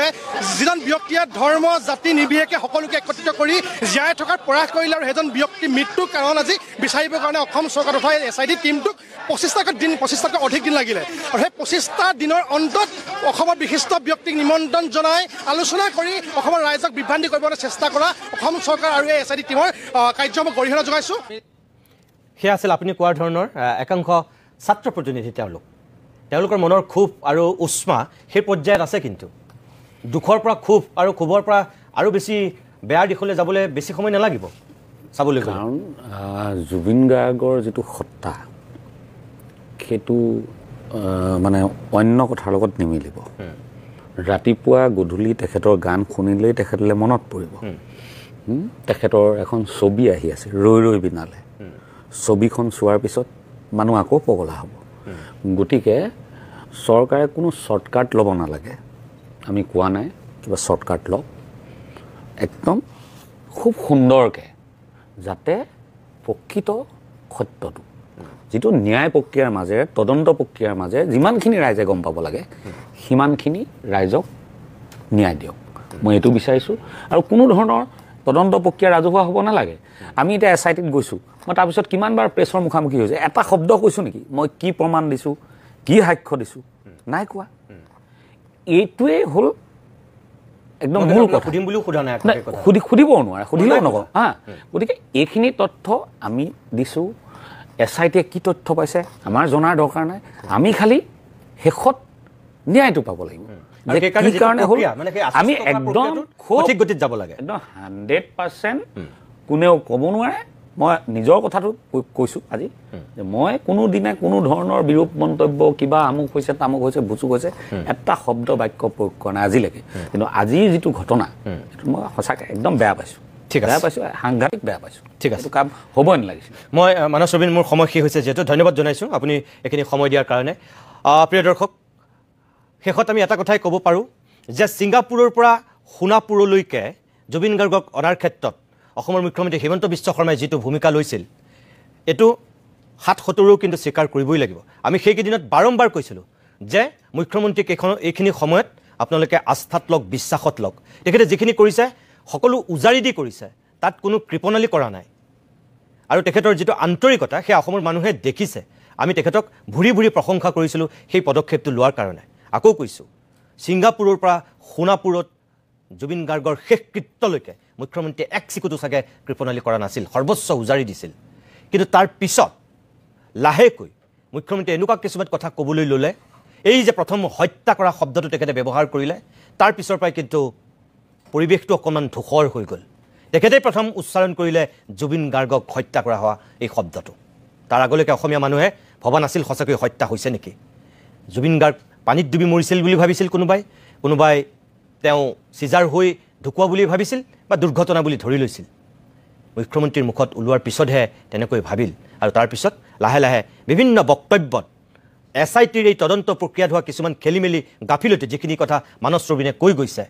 যিজন ব্যক্তিয়ে ধৰ্ম জাতি নিৰ্বিশেষে সকলোকে একত্ৰিত কৰি জীয়াই থকাৰ প্ৰয়াস কৰিলে আৰু সেইজন ব্যক্তি মৃত্যুৰ কাৰণ আজি বিচাৰিবৰ কাৰণে অসম চৰকাৰ তথা SIT টীমটোক 25টাকৈ অধিক দিন লাগিলে আৰু সেই 25টা দিনৰ অন্তত অসমৰ বিশিষ্ট ব্যক্তিক নিমন্ত্ৰণ জনাই আলোচনা কৰি অসমৰ ৰাইজক বিভ্ৰান্তি কৰিবলৈ চেষ্টা কৰা অসম চৰকাৰ আৰু এই SIT টীমৰ কাৰ্যসমূহ গৰিহণা যোগাইছোঁ সেয়া আছিল আপুনি কোৱাৰ ধৰণৰ একাংশ ছাত্ৰ প্ৰতিনিধি তেওঁলোকৰ মনৰ ক্ষোভ আৰু উষ্মা সেই পৰ্যায়ত আছে কিন্তু দুখৰ পৰা ক্ষোভ আৰু ক্ষোভৰ পৰা আৰু বেছি বেয়া দিশলৈ যাবলৈ বেছি সময় নালাগিব চাবলৈ কাৰণ জুবিন গাৰ্গৰ যিটো সত্তা সেইটো মানে অন্য কথাৰ লগত নিমিলিব ৰাতিপুৱা গধূলি তেখেতৰ গান শুনিলেই তেখেতলৈ মনত পৰিব তেখেতৰ এখন ছবি আহি আছে ৰৈ ৰৈ বিনালে ছবিখন চোৱাৰ পিছত মানুহ আকৌ পগলা হ'ব গতিকে চৰকাৰে কোনো শ্বৰ্টকাট ল'ব নালাগে আমি কোৱা নাই কিবা শ্বৰ্টকাট লওক একদম খুব সুন্দৰকৈ যাতে প্ৰকৃত সত্যটো যিটো ন্যায় প্ৰক্ৰিয়াৰ মাজেৰে তদন্ত প্ৰক্ৰিয়াৰ মাজেৰে যিমানখিনি ৰাইজে গম পাব লাগে সিমানখিনি ৰাইজক ন্যায় দিয়ক মই এইটো বিচাৰিছোঁ আৰু কোনো ধৰণৰ তদন্ত প্ৰক্ৰিয়া ৰাজহুৱা হ'ব নালাগে আমি এতিয়া SITত গৈছোঁ মই তাৰপিছত কিমানবাৰ প্ৰেছৰ মুখামুখি হৈছে এটা শব্দ কৈছোঁ নেকি মই কি প্ৰমাণ দিছোঁ কি সাক্ষ্য দিছোঁ নাই কোৱা এইটোৱেই হ'ল একদম মূল কথা সুধিম বুলিও সোধা নাই সুধিবও নোৱাৰে সুধিলেও নকওঁ গতিকে এইখিনি তথ্য আমি দিছোঁ SITয়ে কি তথ্য পাইছে আমাৰ জনাৰ দৰকাৰ নাই আমি খালি শেষত ন্যায়টো পাব লাগিব আমি একদম সঠিক গতিত যাব লাগে একদম 100% কোনেও ক'ব নোৱাৰে মই নিজৰ কথাটো কৈছোঁ আজি যে মই কোনোদিনে কোনো ধৰণৰ বিৰূপ মন্তব্য কিবা আমুক হৈছে তামুক হৈছে ভুচুক হৈছে এটা শব্দ বাক্য প্ৰয়োগ কৰা নাই আজিলৈকে কিন্তু আজিৰ যিটো ঘটনা সেইটো মই সঁচাকৈ একদম বেয়া পাইছোঁ বেয়া পাইছোঁ সাংঘাতিক বেয়া পাইছোঁ ঠিক আছে কাম হ'বই নালাগিছিল মই মানস ৰবীন মোৰ সময় শেষ হৈছে যিহেতু ধন্যবাদ জনাইছোঁ আপুনি এইখিনি সময় দিয়াৰ কাৰণে প্ৰিয় দৰ্শক শেষত আমি এটা কথাই ক'ব পাৰোঁ যে ছিংগাপুৰৰ পৰা সোণাপুৰলৈকে জুবিন গাৰ্গক অনাৰ ক্ষেত্ৰত অসমৰ মুখ্যমন্ত্ৰী হিমন্ত বিশ্ব শৰ্মাই যিটো ভূমিকা লৈছিল এইটো ৭-৭ৰো কিন্তু স্বীকাৰ কৰিবই লাগিব আমি সেইকেইদিনত বাৰম্বাৰ কৈছিলোঁ যে মুখ্যমন্ত্ৰীক এইখিনি সময়ত আপোনালোকে আস্থাত লওক বিশ্বাসত লওক তেখেতে যিখিনি কৰিছে সকলো উজাৰি দি কৰিছে তাত কোনো কৃপণালী কৰা নাই আৰু তেখেতৰ যিটো আন্তৰিকতা সেই অসমৰ মানুহে দেখিছে আমি তেখেতক ভুৰি ভুৰি প্ৰশংসা কৰিছিলোঁ সেই পদক্ষেপটো লোৱাৰ কাৰণে আকৌ কৈছোঁ ছিংগাপুৰৰ পৰা সোণাপুৰত জুবিন গাৰ্গৰ শেষ কৃত্যলৈকে মুখ্যমন্ত্ৰীয়ে এক চিকুটো চাগে কৃপণালী কৰা নাছিল সৰ্বোচ্চ উজাৰি দিছিল কিন্তু তাৰ পিছত লাহেকৈ মুখ্যমন্ত্ৰীয়ে এনেকুৱা কিছুমান কথা ক'বলৈ ল'লে এই যে প্ৰথম হত্যা কৰা শব্দটো তেখেতে ব্যৱহাৰ কৰিলে তাৰ পিছৰ পৰাই কিন্তু পৰিৱেশটো অকণমান ধূসৰ হৈ গ'ল তেখেতেই প্ৰথম উচ্চাৰণ কৰিলে জুবিন গাৰ্গক হত্যা কৰা হোৱা এই শব্দটো তাৰ আগলৈকে অসমীয়া মানুহে ভবা নাছিল সঁচাকৈ হত্যা হৈছে নেকি জুবিন গাৰ্গ পানীত ডুবি মৰিছিল বুলি ভাবিছিল কোনোবাই তেওঁ চিজাৰ হৈ ঢুকুৱা বুলি ভাবিছিল বা দুৰ্ঘটনা বুলি ধৰি লৈছিল মুখ্যমন্ত্ৰীৰ মুখত ওলোৱাৰ পিছতহে তেনেকৈ ভাবিল আৰু তাৰপিছত লাহে লাহে বিভিন্ন বক্তব্যত SITৰ এই তদন্ত প্ৰক্ৰিয়াত হোৱা কিছুমান খেলিমেলি গাফিলতি যিখিনি কথা মানস ৰবীনে কৈ গৈছে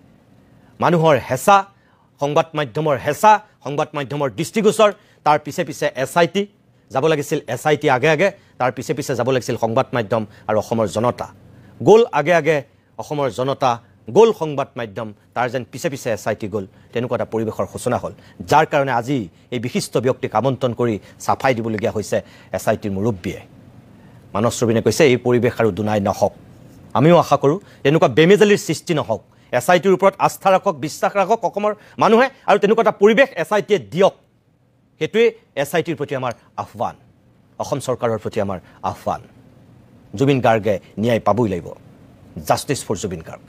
মানুহৰ হেঁচা সংবাদ মাধ্যমৰ হেঁচা সংবাদ মাধ্যমৰ দৃষ্টিগোচৰ তাৰ পিছে পিছে SIT যাব লাগিছিল SIT আগে আগে তাৰ পিছে পিছে যাব লাগিছিল সংবাদ মাধ্যম আৰু অসমৰ জনতা গ'ল আগে আগে অসমৰ জনতা গ'ল সংবাদ মাধ্যম তাৰ যেন পিছে পিছে SIT গ'ল তেনেকুৱা এটা পৰিৱেশৰ সূচনা হ'ল যাৰ কাৰণে আজি এই বিশিষ্ট ব্যক্তিক আমন্ত্ৰণ কৰি চাফাই দিবলগীয়া হৈছে SITৰ মুৰব্বীয়ে মানস ৰবীনে কৈছে এই পৰিৱেশ আৰু দুনাই নহওক আমিও আশা কৰোঁ তেনেকুৱা বেমেজালিৰ সৃষ্টি নহওক SITৰ ওপৰত আস্থা ৰাখক বিশ্বাস ৰাখক অসমৰ মানুহে আৰু তেনেকুৱা এটা পৰিৱেশ SITয়ে দিয়ক সেইটোৱে SITৰ প্ৰতি আমাৰ আহ্বান, অসম চৰকাৰৰ প্ৰতি আমাৰ আহ্বান। জুবিন গাৰ্গে ন্যায় পাবই লাগিব। Justice for Zubeen Garg.